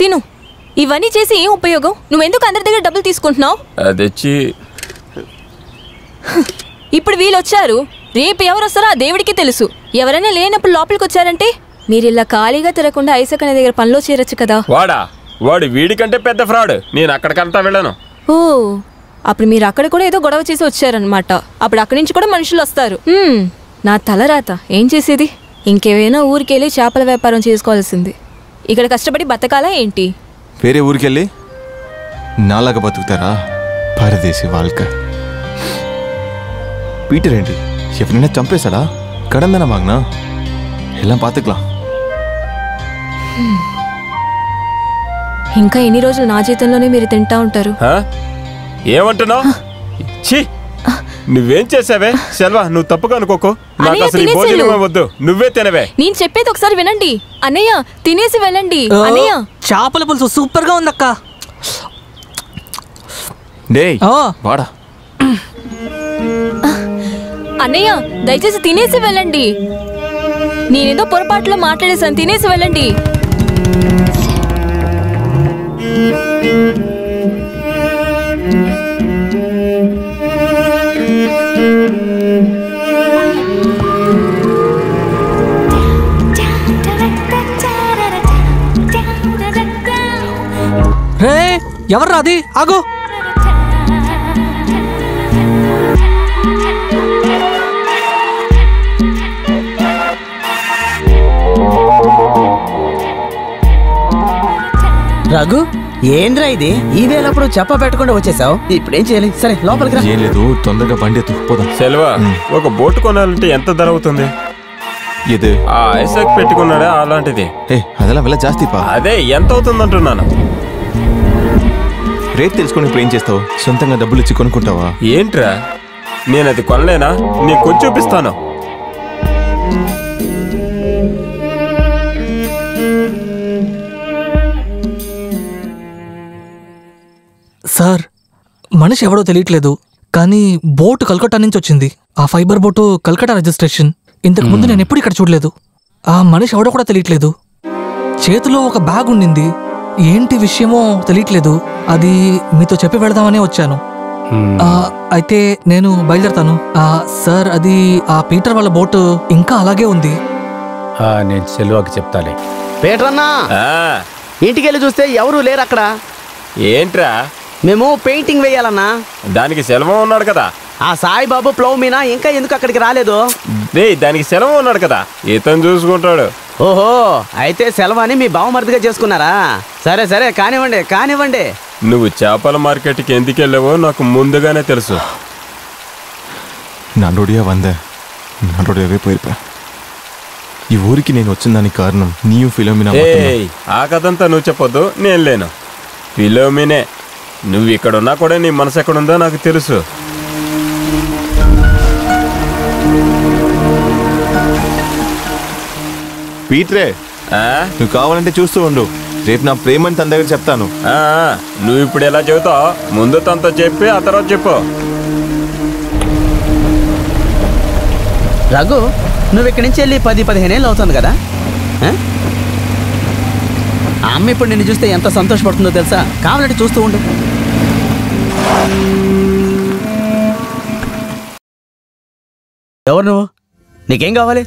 తిను. ఇవన్నీ చేసి ఏం ఉపయోగం? నువ్వెందుకు అందరి దగ్గర డబ్బులు తీసుకుంటున్నావు? అదొచ్చి ఇప్పుడు వీళ్ళు వచ్చారు, రేపు ఎవరు వస్తారో ఆ దేవుడికి తెలుసు. ఎవరైనా లేనప్పుడు లోపలికి వచ్చారంటే మీరు ఇలా ఖాళీగా తిరగకుండా ఐసక్ అనే దగ్గర పనిలో చేరొచ్చు కదా. వాడు వీడికంటే పెద్ద ఫ్రాడ్, నేను అక్కడికంతా వెళ్ళాను. ఓ, అప్పుడు మీరు అక్కడ కూడా ఏదో గొడవ చేసి వచ్చారనమాట. అప్పుడు అక్కడి నుంచి కూడా మనుషులు వస్తారు. నా తలరాత, ఏం చేసేది? ఇంకేమైనా ఊరికెళ్ళి చేపల వ్యాపారం చేసుకోవాల్సింది. ఇక్కడ కష్టపడి బతకాలా ఏంటి? వేరే ఊరికెళ్ళి నాలాగా బతుకుతారా? పరదేశీ వాళ్ళక. పీటర్ ఏంటి, ఎవరైనా చంపేశాడా? కడందనా వాంగ్నా, ఎలా పాతుకలాం. ఇంకా ఎన్ని రోజులు నా జీతంలోనే మీరు తింటా ఉంటారు? ఏమంటున్నావు? నువ్వేం చేసావే సెల్వా? నువ్వు తప్పుగా అనుకోకు, నాకు అసలు ఈ భోజనమే వద్దు, నువ్వే తినవే. నేను చెప్పేది ఒకసారి వినండి అన్నయ్య, తినేసి వెళ్ళండి అన్నయ్య. చేపల పులుసు సూపర్ గా ఉందక్క. వాడా అన్నయ్య, దయచేసి తినేసి వెళ్ళండి. నేనేదో పొరపాటులో మాట్లాడేసాను, తినేసి వెళ్ళండి. రే ఎవర్రా అది? ఆగో. రఘు, ఏంద్రా ఇది? ఈ వేళప్పుడు చెప్ప పెట్టకుండా వచ్చేసావు, ఇప్పుడేం చేయాలి? సరే లోపలికి రా. ఏం లేదు, తొందరగా బండి ఎత్తుకుపోదాం. సెల్వా, ఒక బోటు కొనాలంటే ఎంత ధర అవుతుంది? ఇది ఆ ఐసక్ పెట్టుకున్నాడా అలాంటిది? అదెలా వెళ్ళ జాస్తి పా. అదే ఎంత అవుతుంది అంటున్నాను. రేట్ తెలుసుకొని ఇప్పుడు ఏం చేస్తావు? సొంతంగా డబ్బులు ఇచ్చి కొనుక్కుంటావా? ఏంట్రా, నేను అది కొనలేనా? నీకు కొంచెం చూపిస్తాను. సార్, మనిషి ఎవడో తెలియట్లేదు, కానీ బోటు కల్కట్టా నుంచి వచ్చింది. ఆ ఫైబర్ బోటు కల్కట్టా రిజిస్ట్రేషన్. ఇంతకు ముందు నేను ఎప్పుడు ఇక్కడ చూడలేదు. ఆ మనిషి ఎవడో కూడా తెలియట్లేదు. చేతిలో ఒక బ్యాగ్ ఉండింది, ఏంటి విషయమో తెలియట్లేదు. అది మీతో చెప్పి వెళదామనే వచ్చాను. అయితే నేను బయలుదేరతాను. సార్, అది ఆ పీటర్ వాళ్ళ బోటు ఇంకా అలాగే ఉంది. నేను సెల్వాకి చెప్తాలే. పేట్రన్నా, ఇంటికి వెళ్ళి చూస్తే ఎవరూ లేరు అక్కడ. ఏంట్రా? మేము పెయింటింగ్ వేయాలన్నా. దానికి సెలవు ఉన్నాడు కదా. ఆ సాయిబాబు ప్లవ్ మీనా ఇంకా ఎందుకు అక్కడికి రాలేదు? దానికి సెలవు ఉన్నాడు కదా, ఇతను చూసుకుంటాడు. ఓహో, అయితే సెలవని మీ బావమరిదిగా చేసుకున్నారా? సరే సరే, కానివ్వండి కానివ్వండి. నువ్వు చేపల మార్కెట్కి ఎందుకు వెళ్ళావో నాకు ముందుగానే తెలుసు. నన్నుడియా వందే, నన్నుడియవే పోయిపా. ఈ ఊరికి నేను వచ్చిన దానికి కారణం నీవు ఫిలోమినా. ఆ కథంతా నువ్వు చెప్పొద్దు, నేను లేను. ఫిలోమినే, నువ్వు ఇక్కడున్నా కూడా నీ మనసు ఎక్కడుందో నాకు తెలుసు. పీటరే, నువ్వు కావాలంటే చూస్తూ ఉండు. రేపు నా ప్రేమని తన దగ్గర చెప్తాను. నువ్వు ఇప్పుడు ఎలా చెబుతావు? ముందు తనతో చెప్పి ఆ తర్వాత చెప్పు. రఘు, నువ్వు ఇక్కడి నుంచి వెళ్ళి 10-15 ఏళ్ళు అవుతుంది కదా. ఆ అమ్మ ఇప్పుడు నిన్ను చూస్తే ఎంత సంతోషపడుతుందో తెలుసా? కావాలంటే చూస్తూ ఉండు. ఎవరు నువ్వు? నీకేం కావాలి?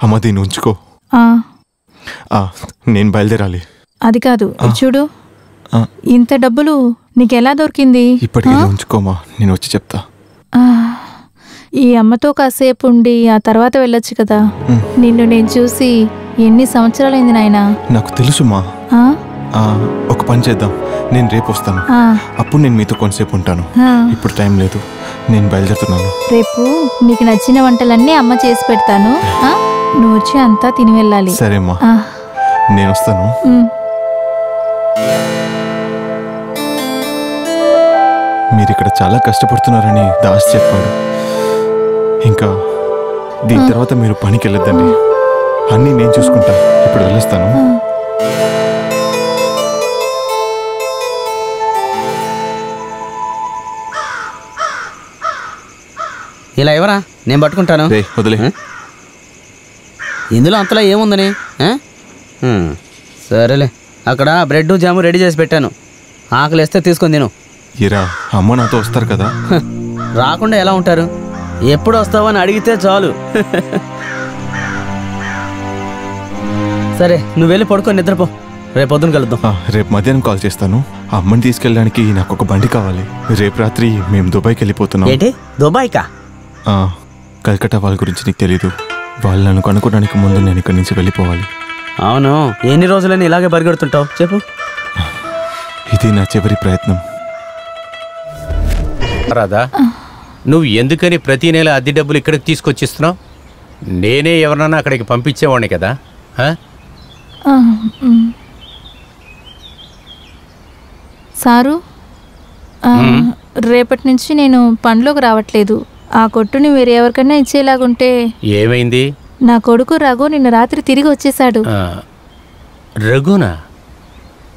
అమ్మ, దీన్ని ఉంచుకో. నేను బయలుదేరాలి. అది కాదు, చూడు, ఇంత డబ్బులు నీకెలా దొరికింది? ఇప్పటికీ ఉంచుకోమా, నేను వచ్చి చెప్తా. ఈ అమ్మతో కాసేపు ఉండి ఆ తర్వాత వెళ్ళొచ్చు కదా. నిన్ను నేను చూసి ఎన్ని సంవత్సరాలైంది నాయనా. నాకు తెలుసుమా. ఒక పని చేద్దాం, నేను రేపు వస్తాను. అప్పుడు నేను మీతో కొంతసేపు ఉంటాను. ఇప్పుడు టైం లేదు, నేను బయలుదేరుతున్నాను. రేపు నీకు నచ్చిన వంటలన్నీ అమ్మ చేసి పెడతాను. నువ్వు వచ్చి అంతా తిని వెళ్ళాలి. సరేమ్మా, నేను వస్తాను. మీరు ఇక్కడ చాలా కష్టపడుతున్నారని దాస్ చెప్పాడు. ఇంకా దీని తర్వాత మీరు పనికి వెళ్ళొద్దండి, అన్నీ నేను చూసుకుంటా. ఇప్పుడు వెళ్ళొస్తాను. ఇలా ఎవరా? నేను పట్టుకుంటాను. వదిలే. ఇందులో అంతలా ఏముందని? సరేలే, అక్కడ బ్రెడ్ జాము రెడీ చేసి పెట్టాను. ఆకలి వేస్తే తీసుకొని తిను. ఇరా, అమ్మ నాతో వస్తారు కదా. రాకుండా ఎలా ఉంటారు? ఎప్పుడు వస్తావని అడిగితే చాలు. సరే, నువ్వు వెళ్ళి పడుకొని నిద్రపో. రేపు పొద్దున కలుద్దాం. రేపు మధ్యాహ్నం కాల్ చేస్తాను. అమ్మని తీసుకెళ్ళడానికి నాకు ఒక బండి కావాలి. రేపు రాత్రి మేము దుబాయ్కి వెళ్ళిపోతున్నాం. ఏంటి దుబాయ్కా? కల్కట్టా వాళ్ళ గురించి నీకు తెలీదు. వాళ్ళు నన్ను కనుక్కోవడానికి ముందు నేను ఇక్కడి నుంచి వెళ్ళిపోవాలి. అవును, ఎన్ని రోజులని ఇలాగే పరిగెడుతుంటావు చెప్పు. ఇది నా చివరి ప్రయత్నం. రాదా, నువ్వు ఎందుకని ప్రతి నెల అద్దె డబ్బులు ఇక్కడికి తీసుకొచ్చిస్తున్నావు? నేనే ఎవరన్నా అక్కడికి పంపించేవాడిని కదా. సారు, రేపటి నుంచి నేను పనిలోకి రావట్లేదు. ఆ కొట్టుని వేరే ఎవరికైనా ఇచ్చేలాగుంటే. ఏమైంది? నా కొడుకు రఘు నిన్న రాత్రి తిరిగి వచ్చేసాడు. రఘునా?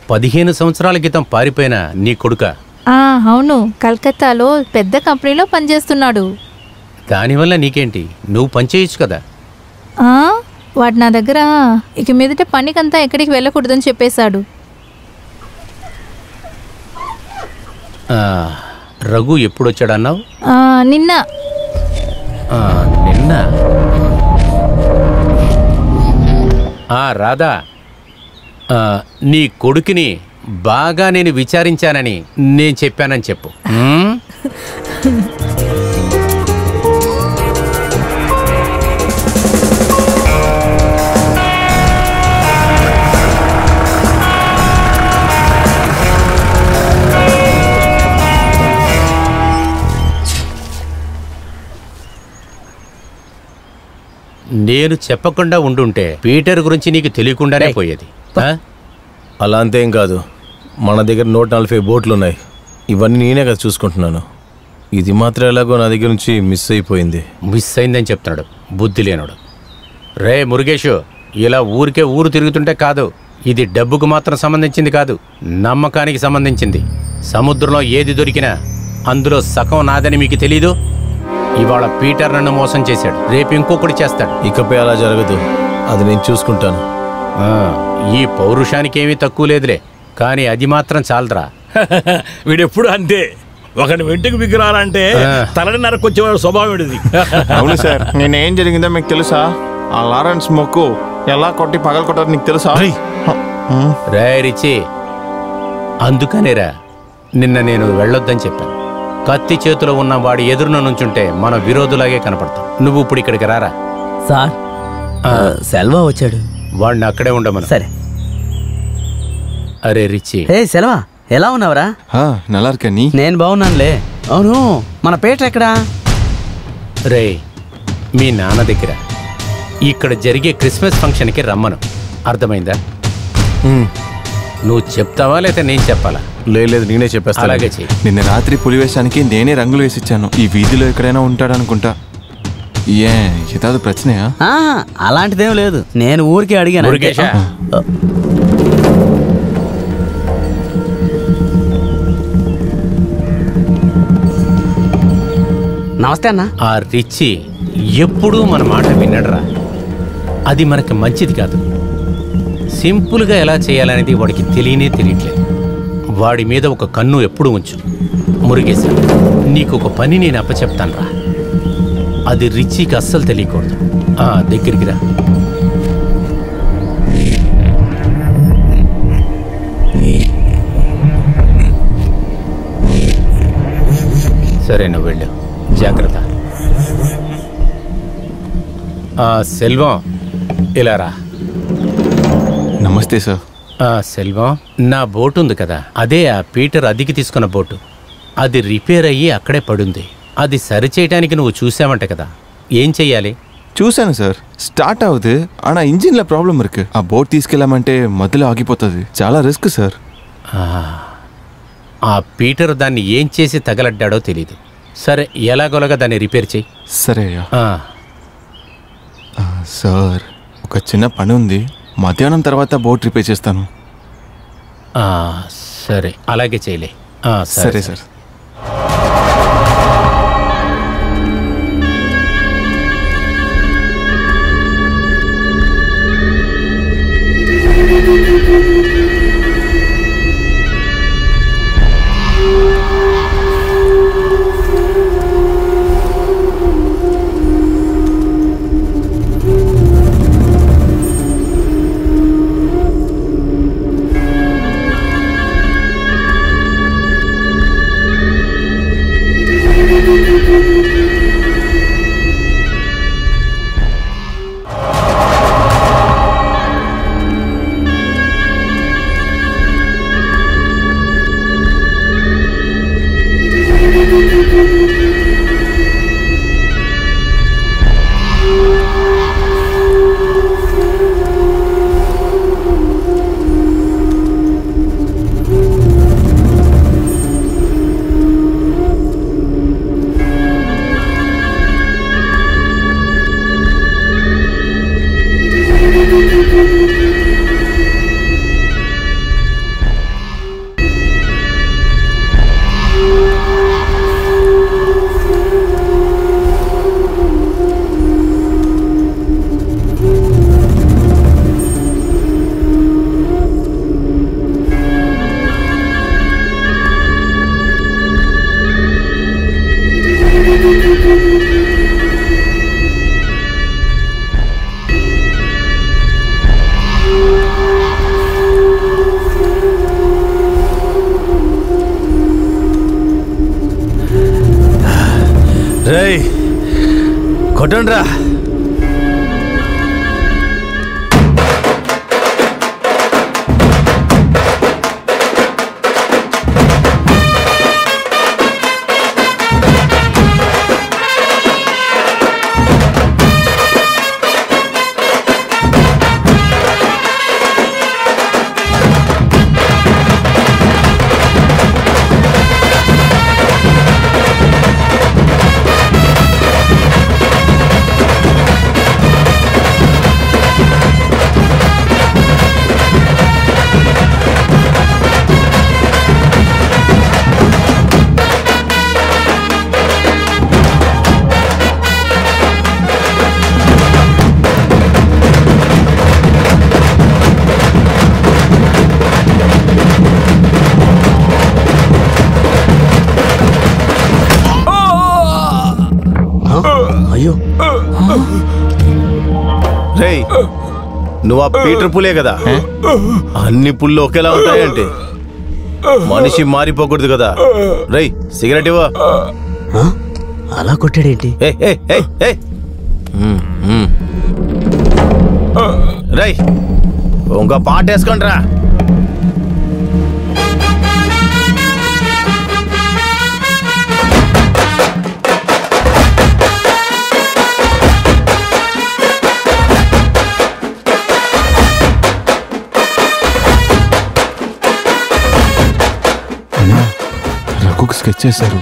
15 సంవత్సరాల క్రితం పారిపోయిన నీ కొడుక? అవును, కలకత్తాలో పెద్ద కంపెనీలో పనిచేస్తున్నాడు. దానివల్ల నీకేంటి? నువ్వు పనిచేయచ్చు కదా. వాడు నా దగ్గర ఇక మీదట పనికంతా ఎక్కడికి వెళ్ళకూడదని చెప్పేశాడు. రఘు ఎప్పుడు వచ్చాడన్నావు? నిన్న. నిన్న? రాధా, నీ కొడుకుని బాగా నేను విచారించానని నేను చెప్పానని చెప్పు. నేను చెప్పకుండా ఉండుంటే పీటర్ గురించి నీకు తెలియకుండానే పోయేది. అలా అంతేం కాదు, మన దగ్గర 140 బోట్లు ఉన్నాయి. ఇవన్నీ నేనే కదా చూసుకుంటున్నాను. ఇది మాత్రం ఎలాగో నా దగ్గర నుంచి మిస్ అయిపోయింది. మిస్ అయిందని చెప్తున్నాడు బుద్ధి లేనుడు. రే మురుగేషు, ఇలా ఊరికే ఊరు తిరుగుతుంటే కాదు. ఇది డబ్బుకు మాత్రం సంబంధించింది కాదు, నమ్మకానికి సంబంధించింది. సముద్రంలో ఏది దొరికినా అందులో సగం నాదని మీకు తెలీదు? ఇవాళ పీటర్ నన్ను మోసం చేశాడు, రేపు ఇంకొకటి చేస్తాడు. ఇకపై అలా జరగదు, అది నేను చూసుకుంటాను. ఈ పౌరుషానికి ఏమీ తక్కువ లేదులే, కానీ అది మాత్రం చాలరా. వీడెప్పుడు అంతే, ఒకటి వెంటకు విగ్రహాలంటే తలని నరకొచ్చే స్వభావం ఇది. అవును సార్, నేనేం జరిగిందో మీకు తెలుసా? ఆ లారెన్స్ మొక్కు ఎలా కొట్టి పగల కొట్టారు నీకు తెలుసా? రే రిచి, అందుకనేరా నిన్న నేను వెళ్ళొద్దని చెప్పాను. కత్తి చేతిలో ఉన్న వాడి ఎదురున నుంచుంటే మన విరోధులాగే కనపడతాం. నువ్వు ఇప్పుడు ఇక్కడికి రారా. సార్ సెల్వా వచ్చాడు, వాడిని అక్కడే ఉండమను. సరే. అరే రిచి. సెల్వా ఎలా ఉన్నావురా? నల్లార్కని నేను బాగున్నానులే. అవును, మన పీటర్ ఎక్కడా? రే, మీ నాన్న దగ్గర ఇక్కడ జరిగే క్రిస్మస్ ఫంక్షన్కి రమ్మను, అర్థమైందా? నువ్వు చెప్తావా లేదా నేను చెప్పాలా? లేదు, నేనే చెప్పేస్తా. అలాగే చెయ్యి. నిన్న రాత్రి పులివేషానికి నేనే రంగులు వేసిచ్చాను. ఈ వీధిలో ఎక్కడైనా ఉంటాడనుకుంటా. ఏదాదు ప్రశ్నయా? అలాంటిదేం లేదు, నేను ఊరికే అడిగాను. నమస్తే అన్న. ఆ రిచి ఎప్పుడూ మన మాట వినడరా, అది మనకి మంచిది కాదు. సింపుల్గా ఎలా చేయాలనేది వాడికి తెలియట్లేదు. వాడి మీద ఒక కన్ను ఎప్పుడు ఉంచు. మురుగేశా, నీకు ఒక పని నేను అప్పచెప్తాను రా, అది రిచికి అస్సలు తెలియకూడదు. దగ్గరికి రా. సరే, నువ్వు వెళ్ళు, జాగ్రత్త. సెల్వం, ఇలా రా. నమస్తే సార్. సెల్వం, నా బోటు ఉంది కదా, అదే ఆ పీటర్ అద్దెకి తీసుకున్న బోటు. అది రిపేర్ అయ్యి అక్కడే పడుంది. అది సరిచేయటానికి నువ్వు చూసావంట కదా, ఏం చెయ్యాలి? చూశాను సార్, స్టార్ట్ అవుదు. ఆనా ఇంజిన్లో ప్రాబ్లం ఇருக்கு. ఆ బోట్ తీసుకెళ్ళామంటే మధ్యలో ఆగిపోతుంది. చాలా రిస్క్ సార్. ఆ పీటర్ దాన్ని ఏం చేసి తగలడ్డాడో తెలీదు. సరే, ఎలాగోలాగా దాన్ని రిపేర్ చెయ్యి. సరే సార్, ఒక చిన్న పని ఉంది. మధ్యాహ్నం తర్వాత బోట్ రిపేర్ చేస్తాను. సరే, అలాగే చేయలే. సరే సార్. రేయ్, కొట్టండి రా. అయ్యో రేయ్ నువ్వు ఆ పీటర్ పులే కదా అన్ని పుల్లు ఒకేలా ఉంటాయంటే మనిషి మారిపోకూడదు కదా రేయ్ సిగరెట్ ఇవ్వ అలా కొట్టాడేంటి రేయ్ ఇంకో పాట వేసుకోండి రా రఘుకు స్కెచ్ చేశారు.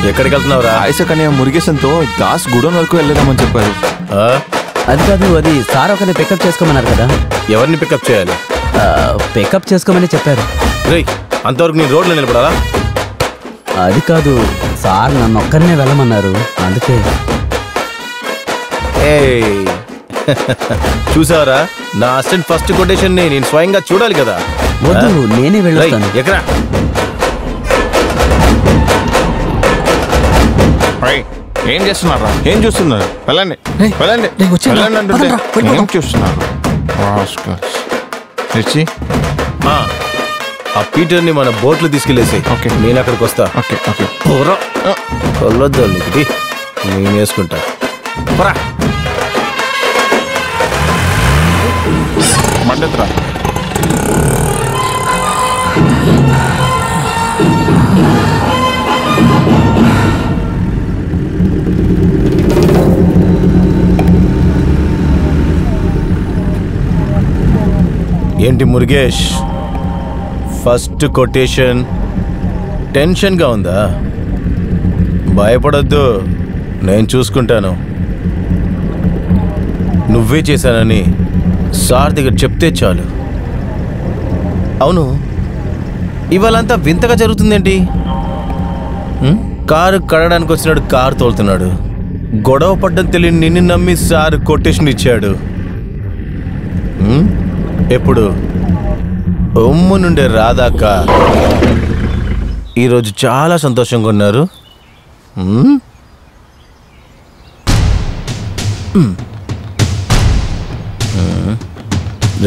ఎక్కడికి వెళ్తున్నావురా? ఐసక్ అనే మురుగేశంతో దాస్ గుడౌన్ వరకు వెళ్ళదామని చెప్పారు. అది కాదు, అది సార్ ఒకరిని పికప్ చేసుకోమన్నారు కదా. ఎవరిని పికప్ చేయాలి? పికప్ చేసుకోమని చెప్పారు. రేయ్ అంతవరకు నేను రోడ్లో నిలబడాలా? అది కాదు సార్, నన్ను ఒక్కరినే వెళ్ళమన్నారు, అందుకే. చూసావరా నా అసిస్టెంట్ ఫస్ట్ కొటేషన్ నేను స్వయంగా చూడాలి కదా. వద్దు, నేనే వెళ్ళొస్తాను. ఎక్కడా ఏం చేస్తున్నారా? ఏం చూస్తున్నారు? వెళ్ళండి వెళ్ళండి వెళ్ళండి అంటుంటే ఏం చూస్తున్నారు? ఆ పీటర్ని మన బోట్లు తీసుకెళ్ళేసి నేను అక్కడికి వస్తా. కొల్లొద్దు నేను వేసుకుంటా. మండత్రా ఏంటి మురుగేష్, ఫస్ట్ కొటేషన్ టెన్షన్గా ఉందా? భయపడొద్దు, నేను చూసుకుంటాను. నువ్వే చేశానని సార్ దగ్గర చెప్తే చాలు. అవును, ఇవాళంతా వింతగా జరుగుతుందేంటి? కారు కడడానికి వచ్చినాడు, కారు తోలుతున్నాడు. గొడవ పడ్డం తెలియని నిన్ను నమ్మి సార్ కొటేషన్ ఇచ్చాడు. ఎప్పుడు ఉమ్ము నుండే రాదాక ఈరోజు చాలా సంతోషంగా ఉన్నారు.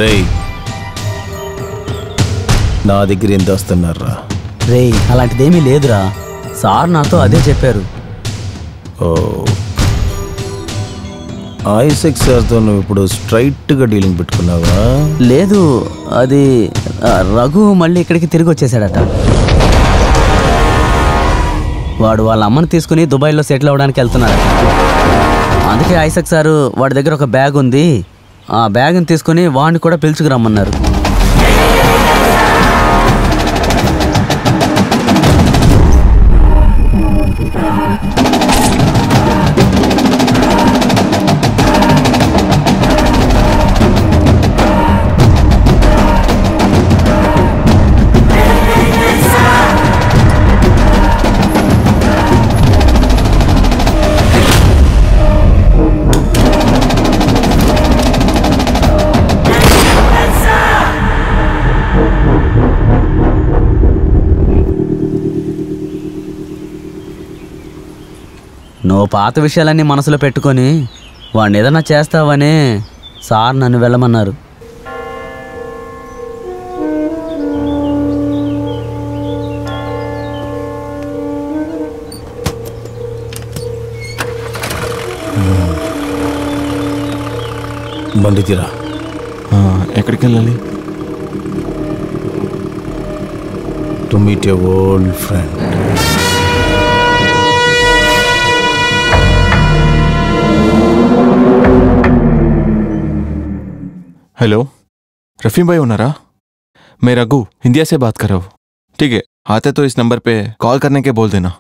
రేయ్ నా దగ్గర ఎంత వస్తున్నారా? రేయ్ అలాంటిదేమీ లేదురా, సార్ నాతో అదే చెప్పారు. ఓ ఐసెక్ సార్తో నువ్వు ఇప్పుడు స్ట్రైట్గా డీలింగ్ పెట్టుకున్నావా? లేదు, అది రఘు మళ్ళీ ఇక్కడికి తిరిగి వచ్చేసాడట. వాడు వాళ్ళ అమ్మని తీసుకుని దుబాయ్లో సెటిల్ అవ్వడానికి వెళ్తున్నాడట. అందుకే ఐసక్ సారు వాడి దగ్గర ఒక బ్యాగ్ ఉంది, ఆ బ్యాగ్ని తీసుకుని వాడిని కూడా పిలుచుకురమ్మన్నారు. నువ్వు పాత విషయాలన్నీ మనసులో పెట్టుకొని వాడిని ఏదైనా చేస్తావని సార్ నన్ను వెళ్ళమన్నారు. బండి తీరా. ఎక్కడికి వెళ్ళాలి? To meet a old friend. Hello, रफ़ीम भाई होना रहा? मैं रघु इंडिया से बात कर रहा हूँ. ठीक है, आते तो इस नंबर पे कॉल करने के बोल देना.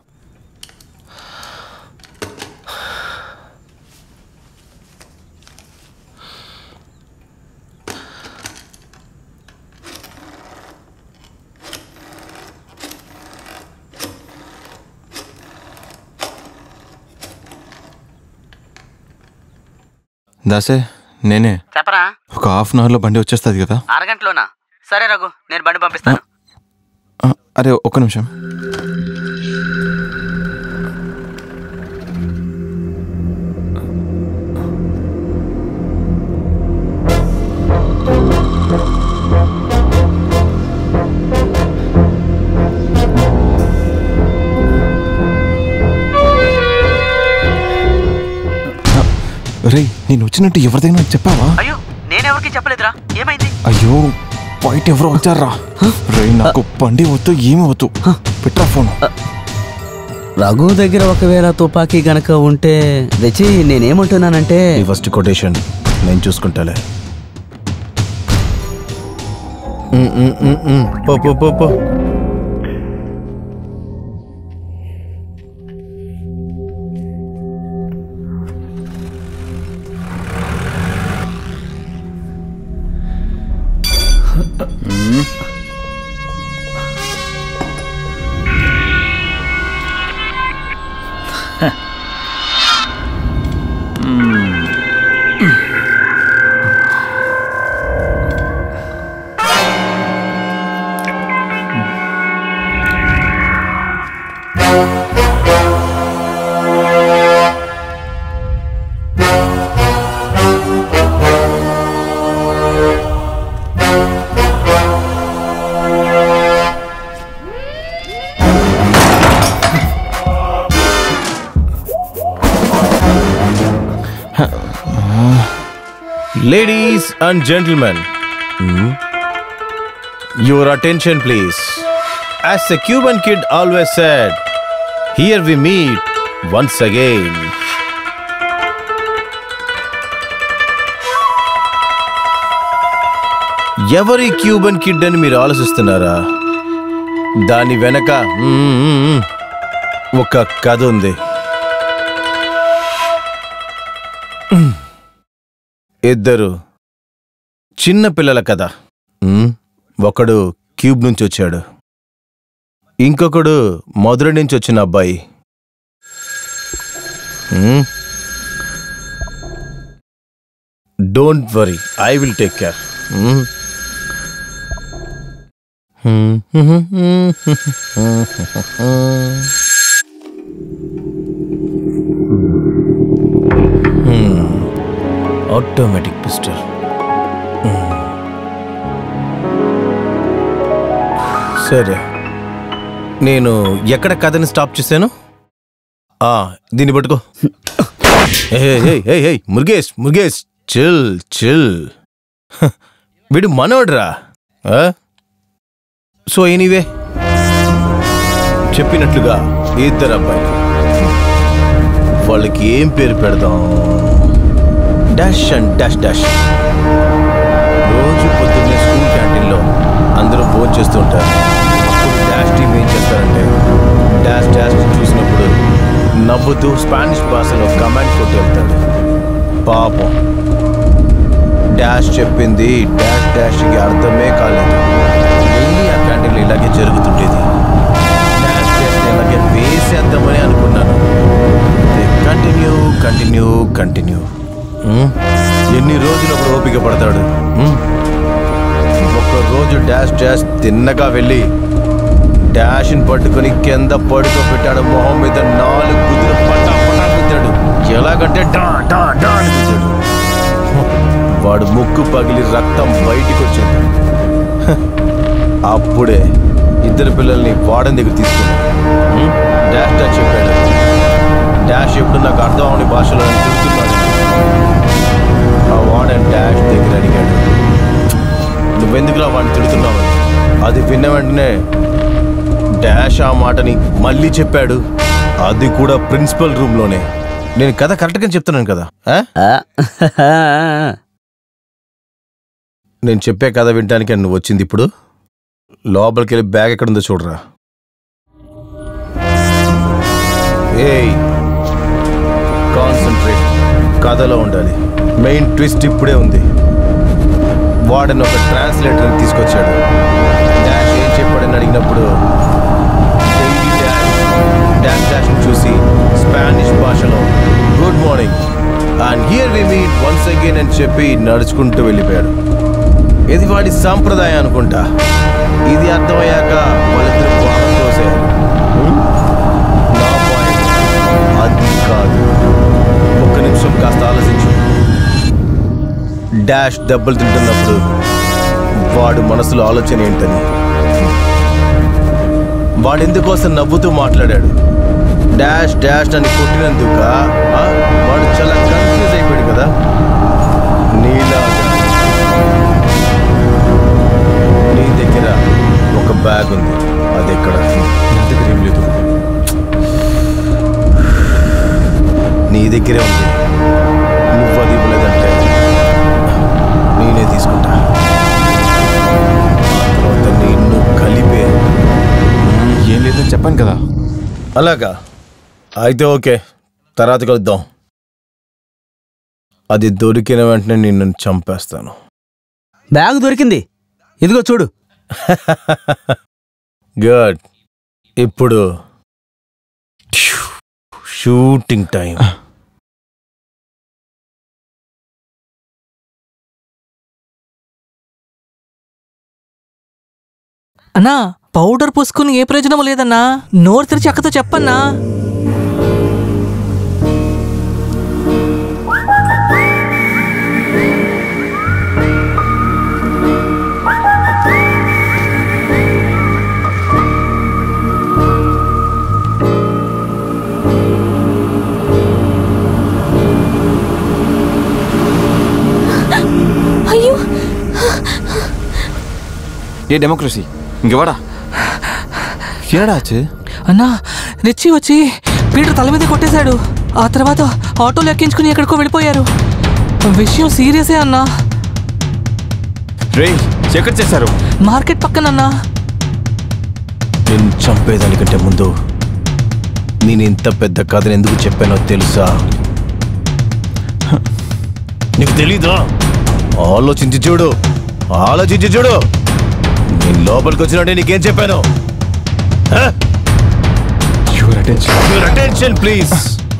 దాసే నేనే. చెప్పరా? ఒక హాఫ్ అన్ అవర్లో బండి వచ్చేస్తుంది కదా? అరగంటలోనా? సరే రఘు, నేను బండి పంపిస్తాను. అరే ఒక్క నిమిషం. రే, నేను వచ్చినట్టు ఎవరిదైనా చెప్పావా? అయ్యో, నేనెవరికి చెప్పలేదురా. ఏమైంది? అయ్యో, బయట ఎవరో వచ్చారా? రే, నాకు బండి వద్దు, ఏమి వద్దు, పెట్టరా ఫోన్. రఘు దగ్గర ఒకవేళ తుపాకీ గనక ఉంటే తెచ్చి, నేనేమంటున్నానంటే ఫస్ట్ కొటేషన్ నేను చూసుకుంటాలే. పో పో పో పో. Ladies and gentlemen, your attention please. As the Cuban kid always said, here we meet once again. ఎవరి క్యూబన్ కిడ్ అని మీరు ఆలోచిస్తున్నారా? దాని వెనక ఒక కథ ఉంది. ఇద్దరు చిన్న పిల్లల కథ. ఒకడు క్యూబ్ నుంచి వచ్చాడు, ఇంకొకడు మధుర నుంచి వచ్చిన అబ్బాయి. Don't worry, I will take care. Automatic pistol. సరే, నేను ఎక్కడ కథని స్టాప్ చేశాను? దీన్ని పట్టుకో. Murugesh Murugesh, chill chill. వీడు మనోడ్రా. సో ఎనీవే, చెప్పినట్లుగా ఇద్దరు అబ్బాయిలు. వాళ్ళకి ఏం పేరు పెడదాం? Dash and dash dash. రోజు పొద్దున్నే స్కూల్ క్యాంటీన్లో అందరూ భోజనం చేస్తూ ఉంటారు. అప్పుడు డాష్ టీమ్ ఏం చేస్తారంటే, డాష్ డాష్ చూసినప్పుడు నవ్వుతూ స్పానిష్ భాషలో కమాండ్ కొట్టి వెళ్తాడు. పాపం డాష్ చెప్పింది డాష్ డాష్కి అర్థమే కాలేదు. డైలీ ఆ క్యాంటీన్లో ఇలాగే జరుగుతుండేది. డాష్ డాష్ ఇలాగే వేసేద్దామని అనుకున్నాను. Continue continue continue. ఎన్ని రోజులు అప్పుడు ఓపిక పడతాడు? ఒక్కరోజు డాష్ డాష్ తిన్నగా వెళ్ళి డాష్ని పట్టుకుని కింద పడుకోబెట్టాడు. మొహం మీద 4 గుద్దులు పటా పటా గుద్దాడు. ఎలాగంటే డా డా డా అని గుద్దాడు. వాడు ముక్కు పగిలి రక్తం బయటికి వచ్చింది. అప్పుడే ఇద్దరు పిల్లల్ని వాడని దగ్గర తీసుకున్నాడు. డాష్ డాష్ చెప్పాడు, డాష్ ఎప్పుడు నాకు అర్థం అవని భాషలో తిడుతున్నాడు. ఆ వాడని డాష్ దగ్గర అడిగాడు, నువ్వెందుకులా వాడిని తిడుతున్నావని. అది విన్న వెంటనే డాష్ ఆ మాటని మళ్ళీ చెప్పాడు. అది కూడా ప్రిన్సిపల్ రూమ్లోనే. నేను కథ కరెక్ట్గా చెప్తున్నాను కదా? నేను చెప్పే కథ వినడానికి నువ్వు వచ్చింది. ఇప్పుడు లోపలికి వెళ్ళి బ్యాగ్ ఎక్కడుందో చూడరా. ఏయ్, కాన్సంట్రేట్, కథలో ఉండాలి. మెయిన్ ట్విస్ట్ ఇప్పుడే ఉంది. వాడని ఒక ట్రాన్స్లేటర్ని తీసుకొచ్చాడు. డాష్ ఏం చెప్పాడని అడిగినప్పుడు డాష్ డాష్ని చూసి స్పానిష్ భాషలో good morning and here we meet once నడుచుకుంటూ వెళ్ళిపోయాడు. ఇది వాడి సాంప్రదాయం అనుకుంటా. ఇది అర్థమయ్యాక వాళ్ళిద్దరు బాగా క్లోజ్ అయ్యారు. నా పాయింట్ అది కాదు. ఒక్క నిమిషం కాస్త ఆలోచించు. డాష్ దెబ్బలు తింటున్నప్పుడు వాడు మనసులో ఆలోచన ఏంటని. వాడు ఎందుకోసం నవ్వుతూ మాట్లాడాడు. డాష్ డాష్ అని కొట్టినందుక వాడు చాలా కన్ఫ్యూజ్ అయిపోయాడు కదా. నీలాగా నీ దగ్గర ఒక బ్యాగ్ ఉంది, అది ఎక్కడ? నా దగ్గర ఏం లేదు. నీ దగ్గరే ఉంది. నువ్వు అది ఇవ్వలేదంటే నేనే తీసుకుంటా. ఆ తర్వాత నిన్ను కలిపే. ఏం లేదని చెప్పాను కదా. అలాగా అయితే ఓకే, తర్వాత కలుద్దాం. అది దొరికిన వెంటనే నిన్ను చంపేస్తాను. బ్యాగ్ దొరికింది, ఇదిగో చూడు. గుడ్. ఇప్పుడు షూటింగ్ టైం. అన్నా పౌడర్ పూసుకుని ఏ ప్రయోజనం లేదన్నా. నోరు తెరిచి అక్కతో చెప్పన్నా. అయ్యో ఏ డెమోక్రసీ ఇంకెవాడా ఏడాச்சு? అన్నా రిచ్చి వచ్చి పీటర్ తల మీద కొట్టేశాడు. ఆ తర్వాత ఆటోలో ఎక్కించుకుని ఎక్కడికో వెళ్ళిపోయారు. విషయం సీరియసే అన్నా. రే ఎక్కడ చేశారు? మార్కెట్ పక్కనన్నా. నిన్ను చంపేదానికంటే ముందు నేను ఇంత పెద్ద కథను ఎందుకు చెప్పానో తెలుసా? నీకు తెలీదా? ఆలోచించి చూడు, ఆలోచించి చూడు. నేను లోపలికి వచ్చినట్టే నీకేం చెప్పాను? Your attention please.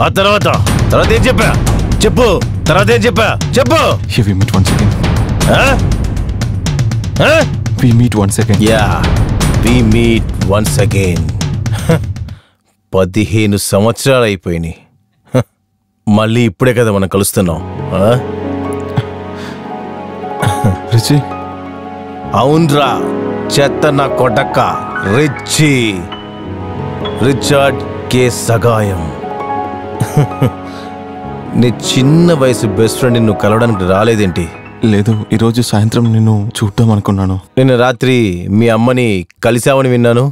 ఆ తర్వాత ఏం చెప్పా చెప్పు. తర్వాత ఏం చెప్పా చెప్పు. We meet once again. We meet once again. Yeah, we meet once again. 15 సంవత్సరాలు అయిపోయినాయి. మళ్ళీ ఇప్పుడే కదా మనం కలుస్తున్నాం. రిచి? అవునరా, చెత్త నా కొడక రిచి. రిచర్డ్ కే సగాయం. నీ చిన్న వయసు బెస్ట్ ఫ్రెండ్ నువ్వు కలవడానికి రాలేదేంటి? లేదు, ఈరోజు సాయంత్రం నిన్ను చూద్దాం అనుకున్నాను. నిన్న రాత్రి మీ అమ్మని కలిసావని విన్నాను.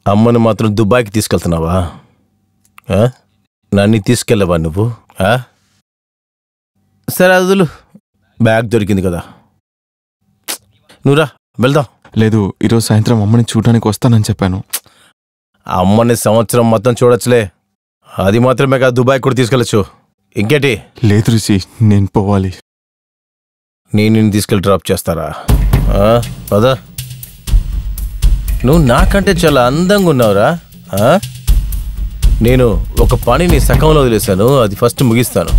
అమ్మను మాత్రం దుబాయ్కి తీసుకెళ్తున్నావా? నన్ను తీసుకెళ్ళవా నువ్వు? సరే అదులు, బ్యాగ్ దొరికింది కదా, నువ్వురా వెళ్దాం. లేదు, ఈరోజు సాయంత్రం అమ్మని చూడడానికి వస్తానని చెప్పాను. అమ్మని సంవత్సరం మొత్తం చూడొచ్చులే, అది మాత్రమే కాదు దుబాయ్ కూడా తీసుకెళ్ళచ్చు. ఇంకేటి? లేదు రిషి, నేను పోవాలి. నేను నిన్ను తీసుకెళ్ళి డ్రాప్ చేస్తారా? పదా. నువ్వు నాకంటే చాలా అందంగా ఉన్నావురా. నేను ఒక పనిని సగంలో వదిలేశాను, అది ఫస్ట్ ముగిస్తాను.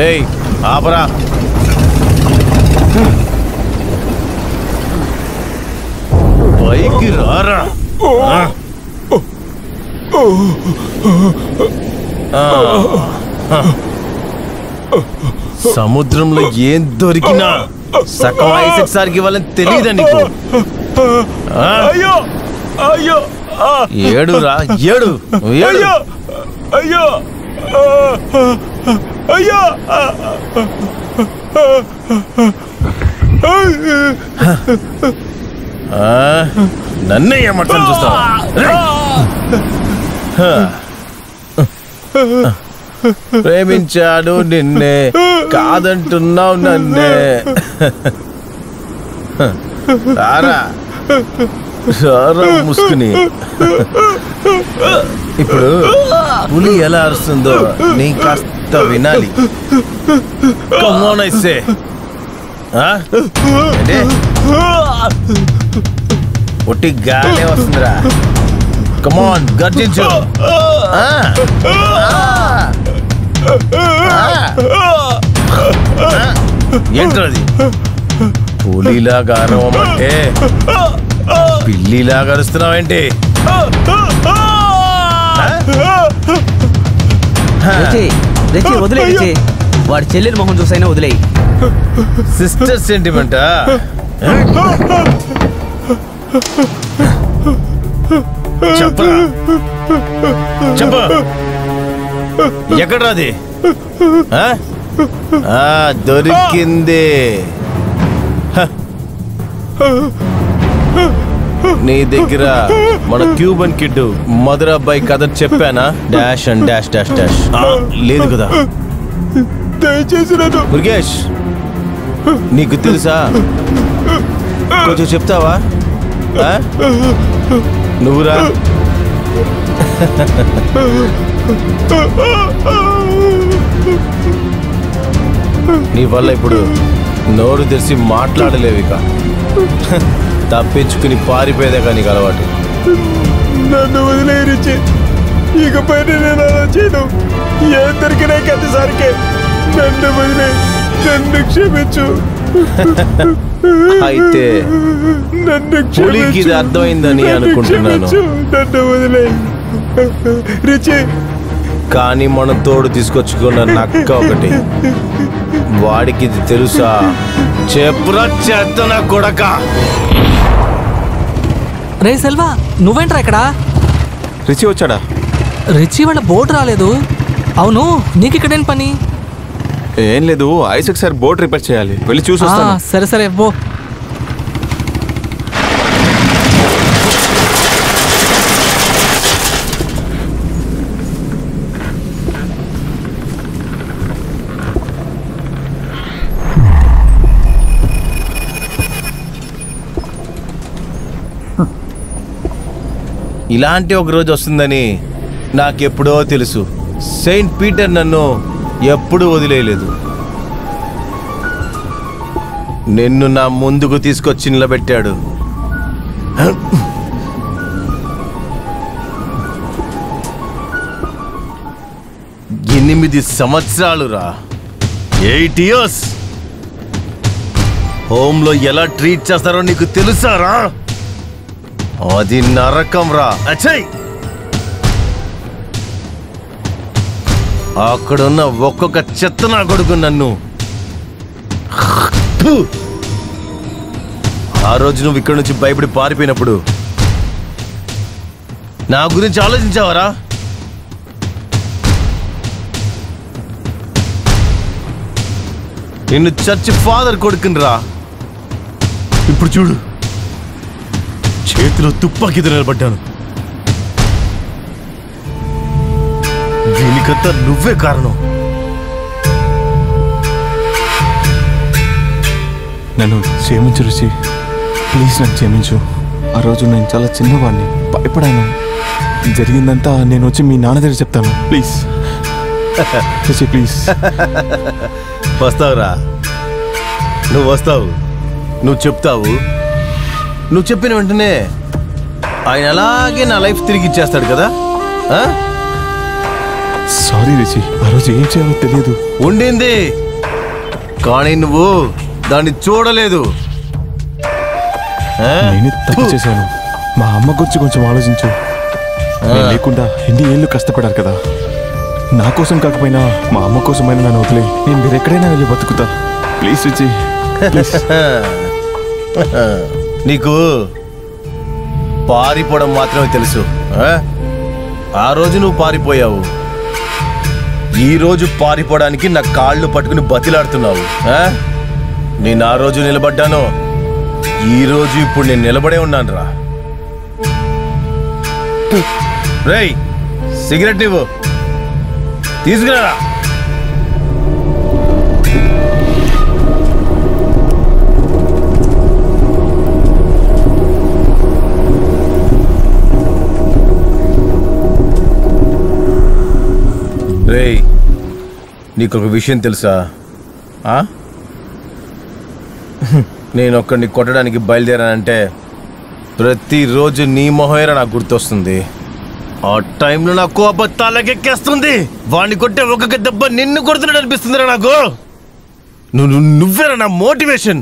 ఏయ్ ఆపరా. పైకి రారా. సముద్రంలో ఏం దొరికినా సగం ఐసెక్ సార్కి వాళ్ళని తెలియదా నీకు? ఏడురా, ఏడు ఏడు. అయ్యో అయ్యో. నన్నే ఏమంటాను చూస్తావా? ప్రేమించాడు నిన్నే, కాదంటున్నావు నన్నే. రారా రారా ముసుకుని. ఇప్పుడు పులి ఎలా అరుస్తుందో నీ కాస్త వినాలి. కమోన్ ఐసే. ఒట్టి గాలే వస్తుందిరా. కమాన్ గర్జించు. ఏంటది? పులిలాగా అరవమంటే పిల్లిలాగా అరుస్తున్నావేంటి? వదిలే వాడి చెల్లెలు మొహం చూసైనా వదిలే. సిస్టర్ సెంటిమెంటా? చెప్పరా చెప్ప. ఎక్కడ్రా అది? దొరికింది. నీ దగ్గర మన క్యూబన్ కిడ్ మదర్ అబ్బాయి కథ చెప్పానా? Dash and dash dash dash లేదు కదా? మురుగేష్ నీకు తెలుసా? కొంచెం చెప్తావా? నువ్వురా. నీ వల్ల ఇప్పుడు నోరు తెరిచి మాట్లాడలేవు. ఇక తప్పించుకుని పారిపోయేదే కానీ అలవాటు. నన్ను వదిలేరిచి ఇకపై నేను అలా చేయను. ఏం దొరికినా కథసారికే నన్ను వదిలే. నన్ను క్షమించు. అయితే పులికి ఇది అర్థమైందని అనుకుంటున్నాను. నన్ను వదిలే రిచి. కానీ మనం తోడు తీసుకొచ్చుకున్న నక్క ఒకటి, వాడికి ఇది తెలుసా? చెప్పురా చేత నా కొడక. రే సెల్వా, నువ్వేంట్రా ఇక్కడ? రిచి వచ్చాడా? రిచి వాళ్ళ బోట్ రాలేదు. అవును, నీకు ఇక్కడేం పని? ఏం లేదు, ఐసక్ సార్ బోట్ రిపేర్ చేయాలి, వెళ్ళి చూసి వస్తాను. సరే సరే బో. ఇలాంటి ఒక రోజు వస్తుందని నాకెప్పుడో తెలుసు. సెయింట్ పీటర్ నన్ను ఎప్పుడూ వదిలేయలేదు. నిన్ను నా ముందుకు తీసుకొచ్చి నిలబెట్టాడు. 8 సంవత్సరాలురా, 8 years. హోమ్లో ఎలా ట్రీట్ చేస్తారో నీకు తెలుసారా? అది నరకం రా. అచ్చయ్, అక్కడున్న ఒక్కొక్క చెత్త నా కొడుకు నన్ను. ఆ రోజు నువ్వు ఇక్కడి నుంచి భయపడి పారిపోయినప్పుడు నా గురించి ఆలోచించావరా? నిన్ను చర్చి ఫాదర్ కొడుకుని రా. ఇప్పుడు చూడు, చేతిలో తుపాకీతో నిలబడ్డాను. దీనికంతా నువ్వే కారణం. నన్ను క్షమించు రుచి, ప్లీజ్ నన్ను క్షమించు. ఆ రోజు నేను చాలా చిన్నవాడిని, భయపడాను. జరిగిందంతా నేను వచ్చి మీ నాన్న దగ్గర చెప్తాను. ప్లీజ్ రుచి, ప్లీజ్. వస్తావురా, నువ్వు వస్తావు, నువ్వు చెప్తావు. నువ్వు చెప్పిన వెంటనే ఆయన అలాగే నా లైఫ్ తిరిగి ఇచ్చేస్తాడు కదా. సారీ రిచి, ఆ రోజు ఏం చేయాలో తెలియదు. ఉండింది, కానీ నువ్వు దాన్ని చూడలేదు. నేనే తప్పు చేశాను. మా అమ్మ గురించి కొంచెం ఆలోచించు. లేకుండా ఎన్ని ఏళ్ళు కష్టపడారు కదా. నా కోసం కాకపోయినా మా అమ్మ కోసమైనా నన్ను వదిలే. నేను మీరు ఎక్కడైనా వెళ్ళి బతుకుతా. ప్లీజ్ రిచి. నీకు పారిపోవడం మాత్రమే తెలుసు. ఆ రోజు నువ్వు పారిపోయావు, ఈ రోజు పారిపోవడానికి నా కాళ్ళు పట్టుకుని బతిలాడుతున్నావు. నేను ఆ రోజు నిలబడ్డాను, ఈ రోజు ఇప్పుడు నేను నిలబడే ఉన్నాను రా. రేయ్, సిగరెట్ నువ్వు తీసుకురా. రేయ్, నీకొక విషయం తెలుసా? నేను ఒక్కడిని కొట్టడానికి బయలుదేరానంటే ప్రతిరోజు నీ మొహేరా నాకు గుర్తొస్తుంది. ఆ టైంలో నా కోపం తలకెక్కేస్తుంది. వాడిని కొట్టే ఒక్కొక్క దెబ్బ నిన్ను కొడుతున్నాడు అనిపిస్తుందిరా నాకు. నువ్వేరా నా మోటివేషన్.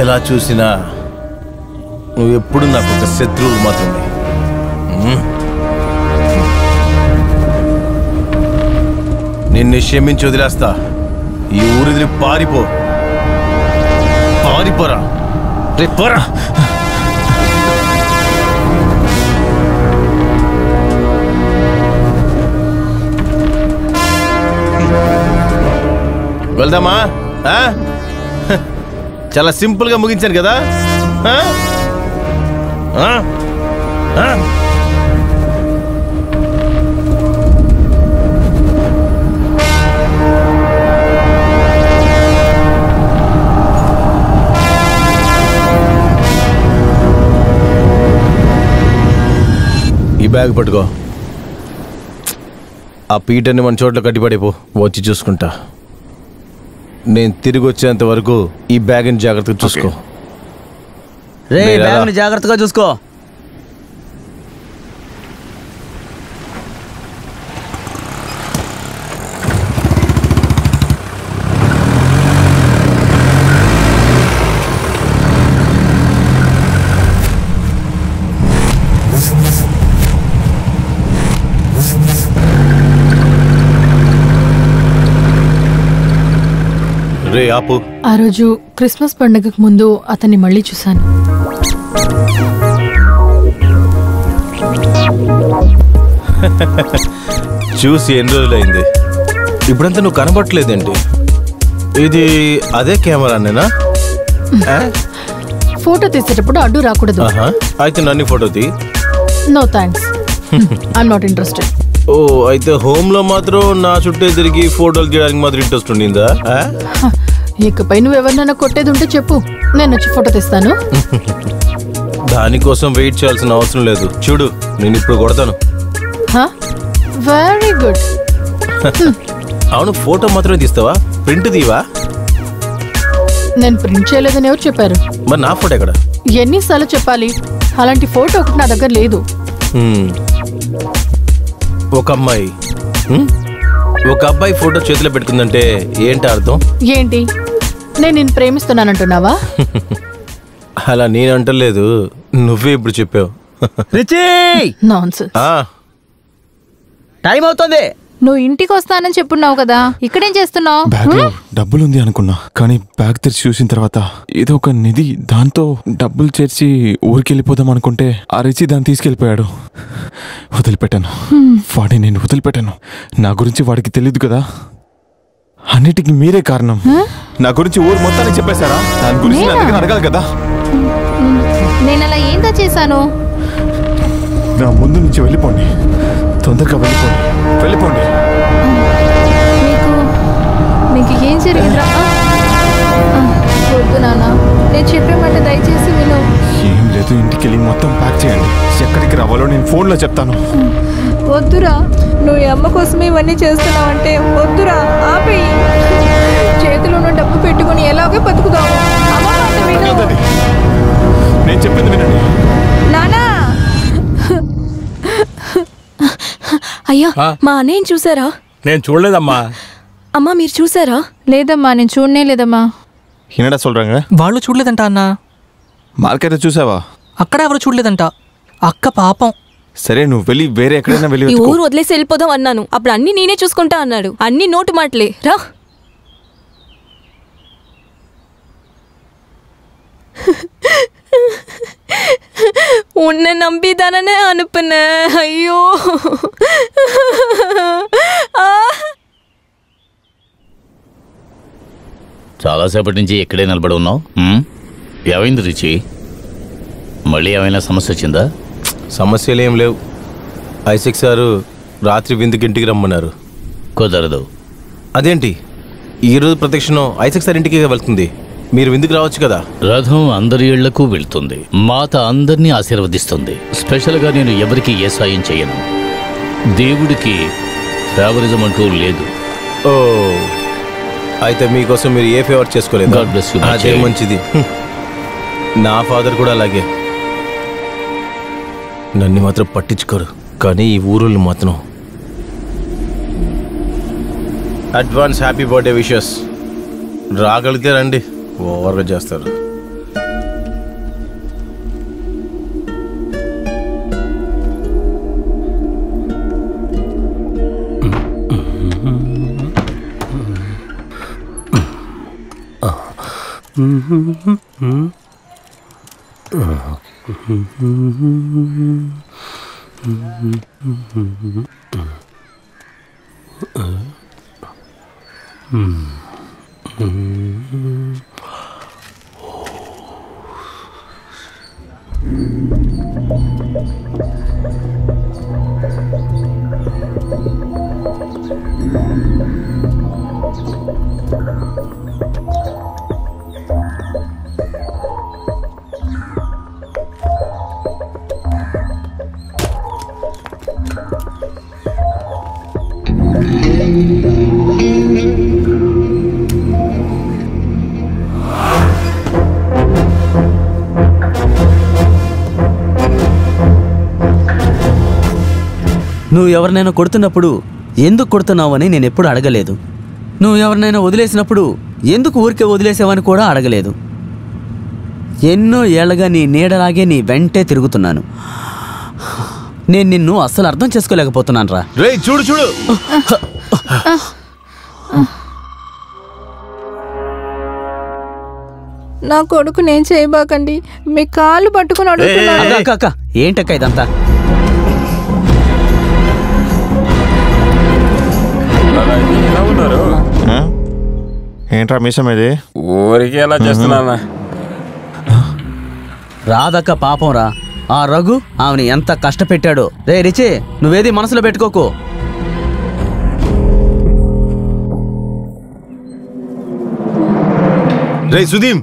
ఎలా చూసినా నువ్వు ఎప్పుడు నాకు ఒక శత్రువు మాత్రమే. నిన్ను క్షమించి వదిలేస్తా. ఈ ఊరిది పారిపోరా రేపు పోరా. వెళ్దామా? చాలా సింపుల్ గా ముగించాను కదా. ఈ బ్యాగ్ పట్టుకో. ఆ పీటర్ని మన చోట్ల కట్టిపడిపో. వచ్చి చూసుకుంటా. నేను తిరిగి వచ్చేంత వరకు ఈ బ్యాగ్ని జాగ్రత్తగా చూసుకో. రే బ్యాగ్ని జాగ్రత్తగా చూసుకో. రే ఆపు. ఆ రోజు క్రిస్మస్ పండుగకు ముందు అతన్ని మళ్ళీ చూశాను. చూసి ఎన్ని రోజులైంది? ఇప్పుడంతా నువ్వు కనబట్టలేదేంటి? ఇది అదే కెమెరానేనా? ఫోటో తీసేటప్పుడు అడ్డు రాకూడదు. అయితే నన్ను ఫోటో తీ. No thanks, I'm not interested. ఓ అయితే హోమ్ లో మాత్రం నా చుట్టే తిరిగి ఫోటోలు తీయడానికి మాత్రం ఇంట్రెస్ట్ ఉండిందా? ఇకపై నువ్వు ఎవరినైనా కొట్టేది ఉంటే చెప్పు, నేను వచ్చి ఫోటో తీస్తాను. దానికోసం వెయిట్ చేయాల్సిన అవసరం లేదు. చూడు, నేను ఇప్పుడు కొడతాను. Very good. అవును, ఫోటో మాత్రమే తీస్తావా? ప్రింట్ తీవా? నేను ప్రింట్ చేయలేదని ఎవరు చెప్పారు? మరి నా ఫోటో ఎక్కడ? ఎన్నిసార్లు చెప్పాలి? అలాంటి ఫోటో ఒకటి నా దగ్గర లేదు. ఒక అమ్మాయి ఒక అబ్బాయి ఫోటో చేతిలో పెట్టుకుందంటే ఏంటి అర్థం? ఏంటి, నేను నిన్ను ప్రేమిస్తున్నానంటున్నావా? అలా నేను అంటలేదు, నువ్వే ఇప్పుడు చెప్పావు. నాన్సెన్స్. టైం అవుతుంది. నువ్వు ఇంటికి వస్తానని చెప్పున్నావు కదా, ఇక్కడేం చేస్తున్నావు? బ్యాగ్ లో డబ్బులుంది అనుకున్నా, కానీ బ్యాగ్ తెరిచి చూసిన తర్వాత ఏదో ఒక నిధి, దాంతో డబ్బులు చేర్చి ఊరికి వెళ్ళిపోదాం అనుకుంటే ఆ రిచి దాన్ని తీసుకెళ్ళిపోయాడు. వదిలిపెట్టాను. వాడిని నేను వదిలిపెట్టాను. నా గురించి వాడికి తెలియదు కదా. అన్నిటికీ మీరే కారణం. నా గురించి ఊరు మొత్తాన్ని చెప్పేశారా? దాని గురించి నా దగ్గర అడగాలి కదా. నేను అలా ఏందా చేశాను? నా ముందు నుంచి వెళ్ళిపోండి, తొందరగా వెళ్ళిపోండి, వెళ్ళిపోండి. నీకు ఏం జరిగిందిరా? వద్దు నాన్న, నేను చెప్పేమాట దయచేసి విను. ఏం లేదు, ఇంటికి వెళ్ళి మొత్తం ప్యాక్ చేయండి. ఎక్కడికి రావాలో నేను ఫోన్లో చెప్తాను. వద్దురా, నువ్వు అమ్మ కోసమే ఇవన్నీ చేస్తున్నావంటే వద్దురా, ఆపేయి. చేతిలో ఉన్న డబ్బు పెట్టుకుని ఎలాగో బతుకుతావు. నేను చెప్పింది వినండి. నానా, అయ్యా, మా అన్నయ్యని చూసారా? నేను చూడలేదమ్మా. అమ్మా, మీరు చూసారా? లేదమ్మా, నేను చూడనే లేదమ్మా. என்னடா சொல்றாங்க? వాళ్ళు చూడలేదంట అన్న. మార్కెట్ చూసావా? అక్కడ ఎవరు చూడలేదంట. అక్క పాపం. సరే, నువ్వు వెళ్ళి వేరే ఎక్కడైనా వెళ్ళి ఈ ఊరు వదిలేసి వెళ్ళిపోదాం అన్నాను. అప్పుడు అన్ని నేనే చూసుకుంటా అన్నాడు. అన్ని నోటు మాటలే. రా. உன்னை நம்பிதானே அனுப்புனேன். ஐயோ, చాలాసేపటి నుంచి ఇక్కడే నిలబడి ఉన్నావు. ఏమైంది రిచి? మళ్ళీ ఏమైనా సమస్య వచ్చిందా? సమస్యలు ఏం లేవు. ఐసెక్ సారు రాత్రి విందుకి ఇంటికి రమ్మన్నారు. కుదరదు. అదేంటి, ఈరోజు ప్రదక్షిణం ఐసెక్ సార్ ఇంటికి వెళ్తుంది. మీరు విందుకు రావచ్చు కదా. రథం అందరి ఇళ్లకు వెళ్తుంది. మాత అందరినీ ఆశీర్వదిస్తుంది. స్పెషల్గా నేను ఎవరికి ఏ సాయం చేయను. దేవుడికి ఫేవరిజం అంటూ లేదు. ఓ అయితే మీకోసం మీరు ఏ ఫేవర్ చేసుకోలేదు. God bless you, అదే మంచిది. నా ఫాదర్ కూడా అలాగే. నన్ను మాత్రం పట్టించుకోరు, కానీ ఈ ఊరులు మాత్రం. Advance happy birthday wishes. రాగలిగితే రండి, ఓవర్గా చేస్తారు. నువ్వు ఎవరినైనా కొడుతున్నప్పుడు ఎందుకు కొడుతున్నావని నేను ఎప్పుడు అడగలేదు. నువ్వు ఎవరినైనా వదిలేసినప్పుడు ఎందుకు ఊరికే వదిలేసావని కూడా అడగలేదు. ఎన్నో ఏళ్ళగా నీ నీడలాగే నీ వెంటే తిరుగుతున్నాను. నేను నిన్ను అస్సలు అర్థం చేసుకోలేకపోతున్నాను రా. చూడు చూడు, నా కొడుకు నేను చేయబాకండి, మీ కాళ్ళు పట్టుకుని అడుగుతున్నాను. అక్క ఏంటక్క ఇదంతా? ఏంట్రా మీసం ఇది? ఊరికి ఎలా చేస్తున్నా? రాదక్క పాపం రా. ఆ రఘు ఆమెను ఎంత కష్టపెట్టాడో. రే రిచి, నువ్వేది మనసులో పెట్టుకోకు. రే సుధీమ్,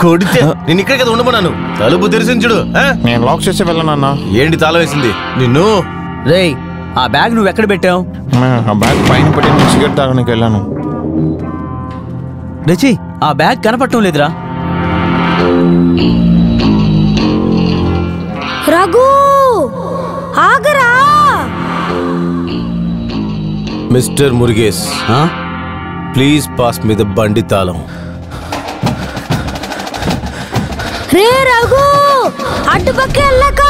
కొడితే నేను ఇక్కడ కదా ఉండమన్నాను. తలుపు తెరిసించుడు. నేను లాక్ చేసి వెళ్ళనన్నా. ఏంటి తాళం వేసింది నిన్ను? రే ఆ బ్యాగ్ నువ్వు ఎక్కడ పెట్టావు? ఆ బ్యాగ్ పైన పెట్టి నేను సిగరెట్ తాగడానికి వెళ్ళాను. రిచి ఆ బ్యాగ్ కనపడటం లేదురా. రఘు ఆగరా. Mister Murugesh, please pass me the బండి తాళం. రే రఘు, అటుపక్క వెళ్ళక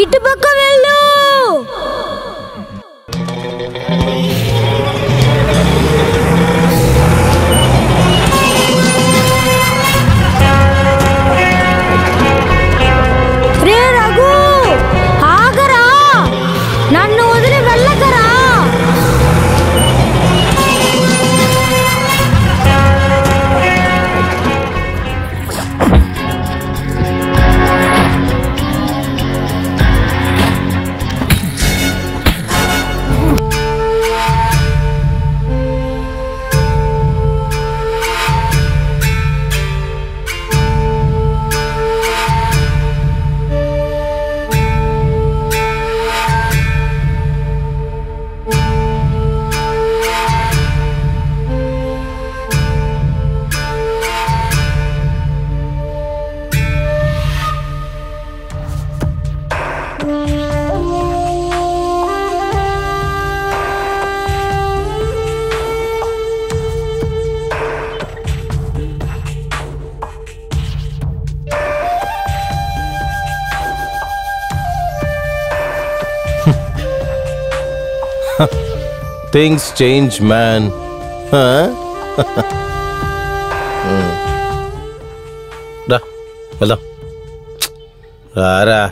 ఇటుపక్క వెళ్ళు. రే రఘు ఆగరా, నన్ను వదిలి వెళ్ళకరా. Things change man. రా వెళ్దాం. రారా.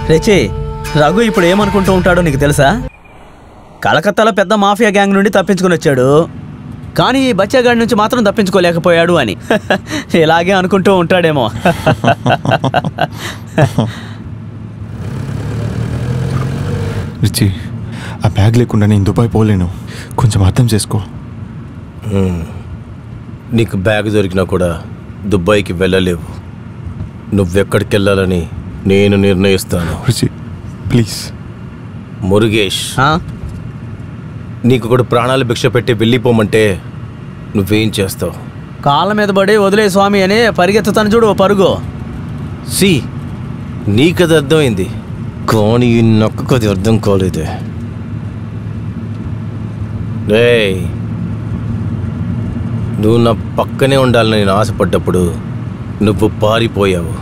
రేచే, రఘు ఇప్పుడు ఏమనుకుంటూ ఉంటాడో నీకు తెలుసా? కలకత్తాలో పెద్ద మాఫియా గ్యాంగ్ నుండి తప్పించుకుని వచ్చాడు, కానీ ఈ బచ్చాగాడి నుంచి మాత్రం తప్పించుకోలేకపోయాడు అని ఇలాగే అనుకుంటూ ఉంటాడేమో. రిచి, ఆ బ్యాగ్ లేకుండా నేను దుబాయ్ పోలేను, కొంచెం అర్థం చేసుకో. నీకు బ్యాగ్ దొరికినా కూడా దుబాయ్కి వెళ్ళలేవు. నువ్వెక్కడికి వెళ్ళాలని నేను నిర్ణయిస్తాను. Richie please. మురుగేష్, నీకు కూడా ప్రాణాలు భిక్ష పెట్టి వెళ్ళిపోమంటే నువ్వేం చేస్తావు? కాళ్ళ మీద పడి వదిలే స్వామి అని పరిగెత్తుతాను చూడు పరుగు. సి నీకది అర్థమైంది, కానీ నాకు అది అర్థం కాలేదే. రేయ్, నువ్వు నా పక్కనే ఉండాలని నేను ఆశపడ్డప్పుడు నువ్వు పారిపోయావు.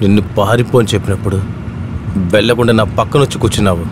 నిన్ను పారిపోని చెప్పినప్పుడు వెళ్ళకుండా నా పక్కన వచ్చి కూర్చున్నావు.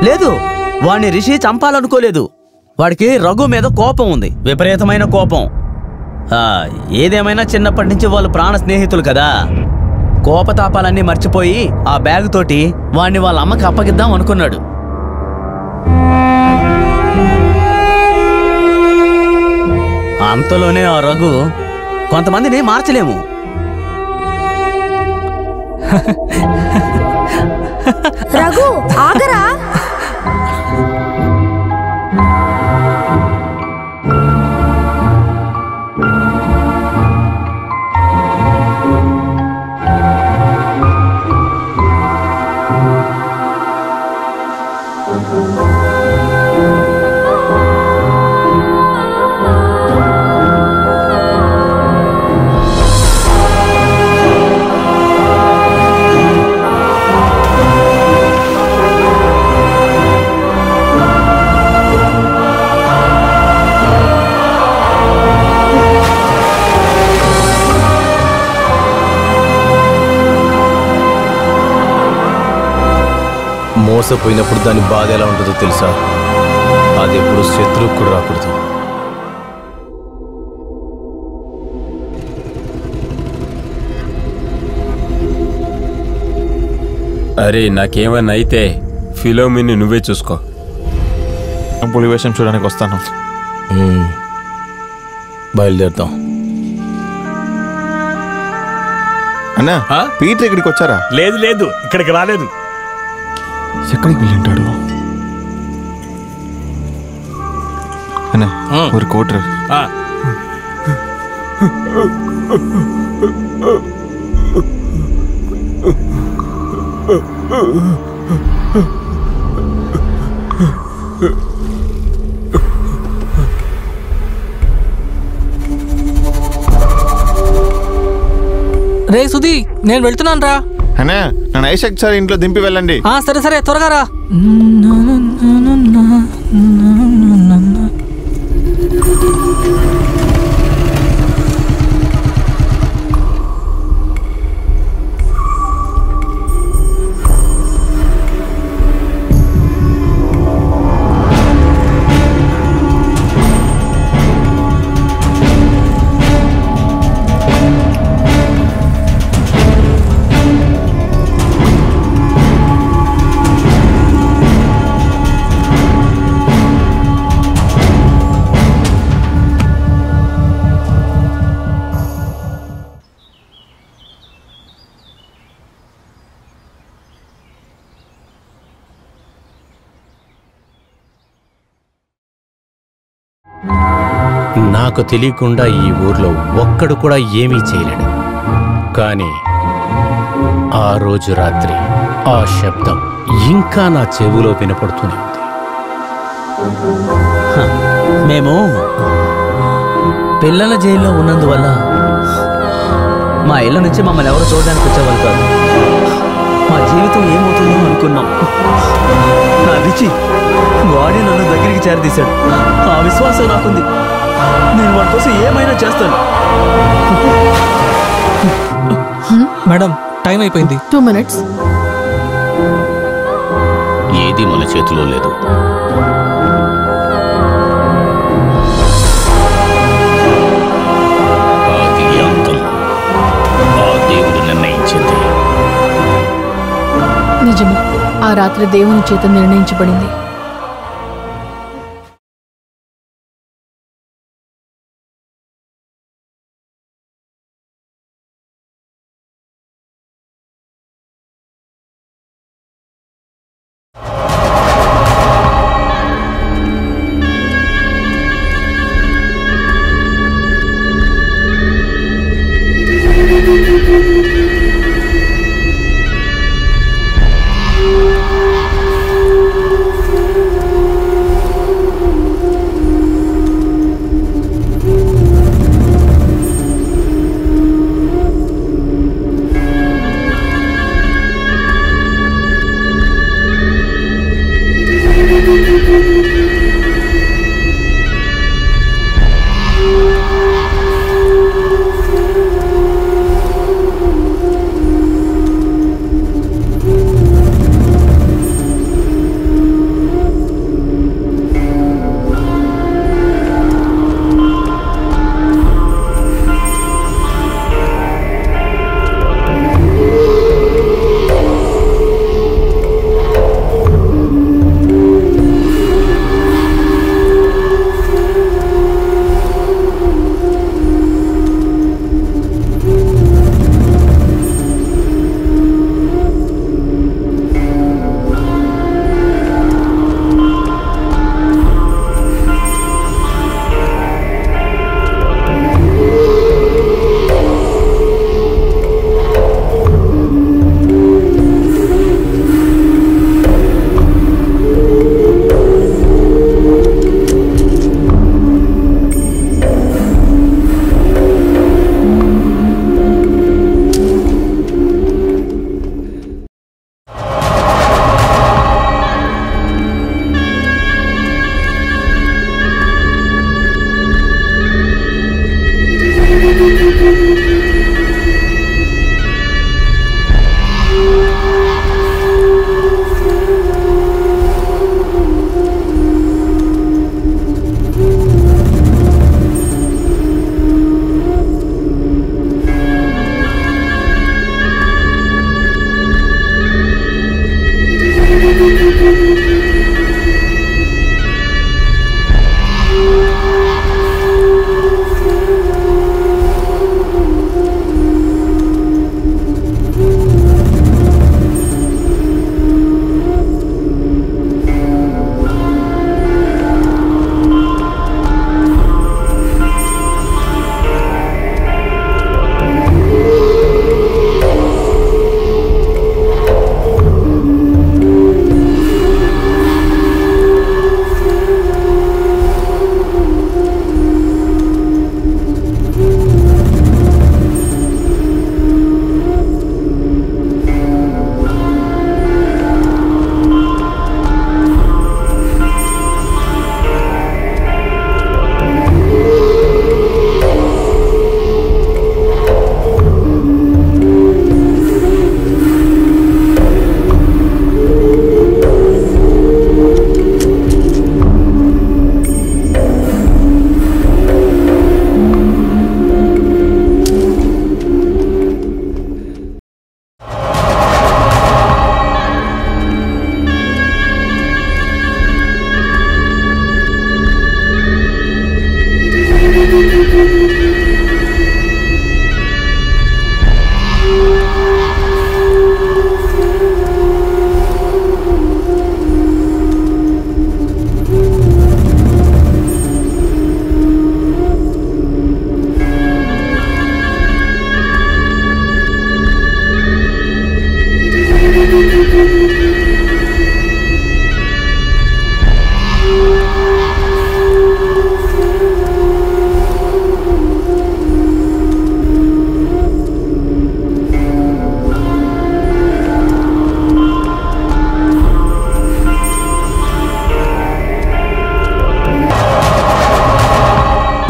లేదు, వాడిని రిషి చంపాలనుకోలేదు. వాడికి రఘు మీద కోపం ఉంది, విపరీతమైన కోపం. ఏదేమైనా చిన్నప్పటి నుంచి వాళ్ళు ప్రాణ స్నేహితులు కదా. కోపతాపాలన్నీ మర్చిపోయి ఆ బ్యాగ్ తోటి వాడిని వాళ్ళ అమ్మకి అప్పగిద్దాం అనుకున్నాడు. అంతలోనే ఆ రఘు, కొంతమందిని మార్చలేము. రఘు ఆగరా. మోసపోయినప్పుడు దాని బాధ ఎలా ఉంటుందో తెలుసా? అది ఎప్పుడు శత్రువుకు కూడా రాకూడదు. అరే, నాకేమన్నా అయితే ఫిలోమిని నువ్వే చూసుకో. పులి వేషం చూడడానికి వస్తాను. బయలుదేరుతాం. అన్నా, పీటర్ ఇక్కడికి వచ్చారా? లేదు లేదు, ఇక్కడికి రాలేదు. ఎక్కడికి వెళ్ళింటాడు? అన్నా, ఒక కోటర్. రే సుధీ, నేను వెళ్తున్నాను రా. అన్నా, నన్ను ఐషక్ సార్ ఇంట్లో దింపి వెళ్ళండి. సరే సరే, త్వరగా రా. నాకు తెలియకుండా ఈ ఊర్లో ఒక్కడు కూడా ఏమీ చేయలేడు. కానీ ఆ రోజు రాత్రి ఆ శబ్దం ఇంకా నా చెవులో వినపడుతూనే ఉంది. మేము పిల్లల జైల్లో ఉన్నందువల్ల మా ఇళ్ళ నుంచి మమ్మల్ని ఎవరు చూడడానికి వచ్చేవాళ్ళు కాదు. మా జీవితం ఏమవుతుందో అనుకున్నాం. నా రిచి వాడే నన్ను దగ్గరికి చేరదీశాడు. ఆ విశ్వాసం నాకుంది. నేను వాడి కోసం ఏమైనా చేస్తాను. మేడం టైం అయిపోయింది. 2 minutes. ఏది మన చేతిలో లేదు. ఆది అంతం ఆ దేవుడు నిర్ణయించింది. నిజమే, ఆ రాత్రి దేవుని చేత నిర్ణయించబడింది.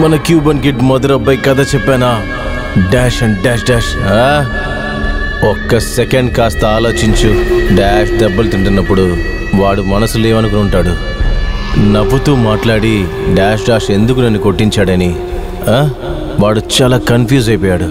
మన క్యూబన్ కిడ్ మొదటి అబ్బాయి కథ చెప్పానా? Dash and dash dash. ఒక్క సెకండ్ కాస్త ఆలోచించు. డాష్ దెబ్బలు తింటున్నప్పుడు వాడు మనసులో ఏమనుకుని ఉంటాడు? నవ్వుతూ మాట్లాడి డాష్ డాష్ ఎందుకు నన్ను కొట్టించాడని వాడు చాలా కన్ఫ్యూజ్ అయిపోయాడు.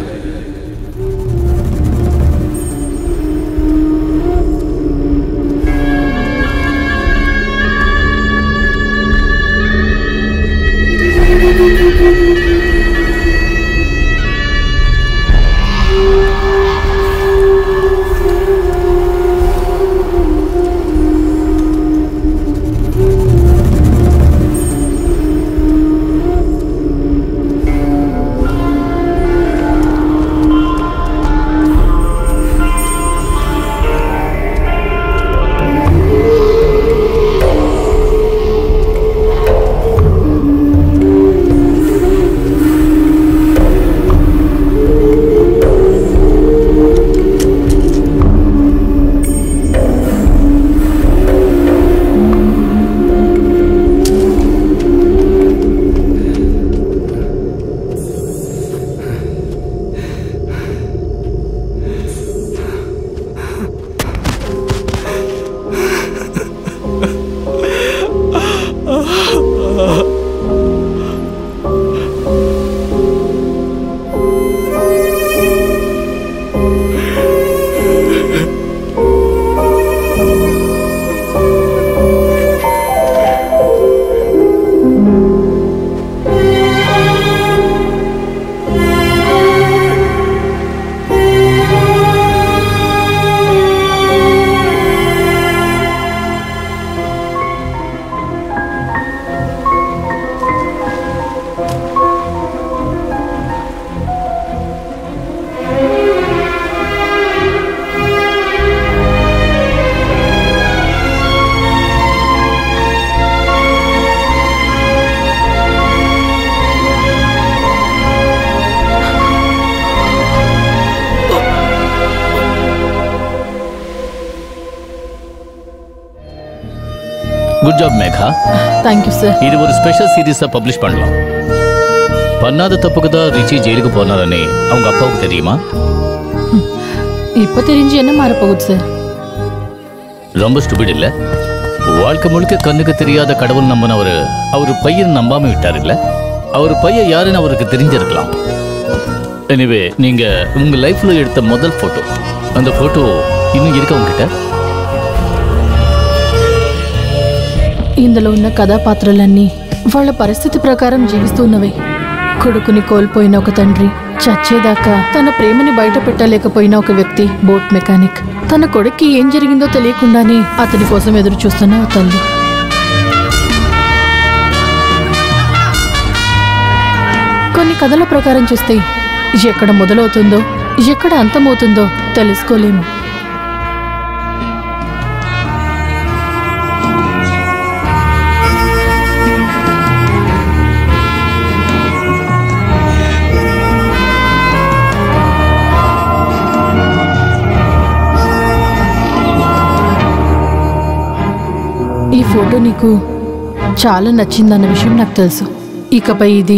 Good job Megha. Thank you sir. இது ஒரு ஸ்பெஷல் சீரீஸா பப்ளிஷ் பண்ணலாம். பண்ணாத தப்புக்கு தான் ரிச்சி ஜெயிலுக்கு போனாரன்னு அவங்க அப்பாவுக்கு தெரியுமா? இப்போ தெரிஞ்சு என்ன மாற போகுது சார்? ரொம்ப ஸ்டூபிட் இல்ல? வாழ்க்கை முழுக்க கண்ணுக்கு தெரியாத கடவுள் நம்பினவர் அவர் பையன் நம்பாம விட்டார் இல்ல? அவர் பையன் யாருன்னு அவருக்கு தெரிஞ்சிருக்கலாம். எனிவே நீங்க உங்க லைஃப்ல எடுத்த முதல் போட்டோ, அந்த போட்டோ இன்னும் இருக்க உங்ககிட்ட? ఇందులో ఉన్న కథాపాత్రలన్నీ వాళ్ళ పరిస్థితి ప్రకారం జీవిస్తున్నవే. కొడుకుని కోల్పోయిన ఒక తండ్రి, చచ్చేదాకా తన ప్రేమని బయట పెట్టలేకపోయిన ఒక వ్యక్తి, బోట్ మెకానిక్, తన కొడుక్కి ఏం జరిగిందో తెలియకుండానే అతని కోసం ఎదురు చూస్తున్న ఓ తల్లి. కొన్ని కథల ప్రకారం చూస్తే ఎక్కడ మొదలవుతుందో ఎక్కడ అంతమవుతుందో తెలుసుకోలేము. ఈ ఫోటో నీకు చాలా నచ్చిందన్న విషయం నాకు తెలుసు. ఇకపై ఇది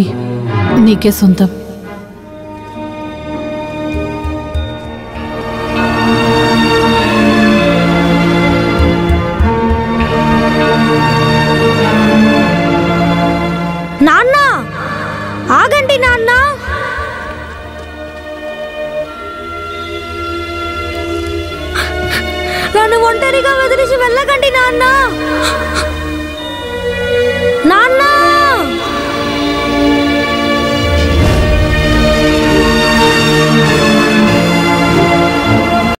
నీకే సొంతం. నాన్న, ఆగండి నాన్న. నన్ను ఒంటరిగా వదిలేసి వెళ్ళకండి నాన్న.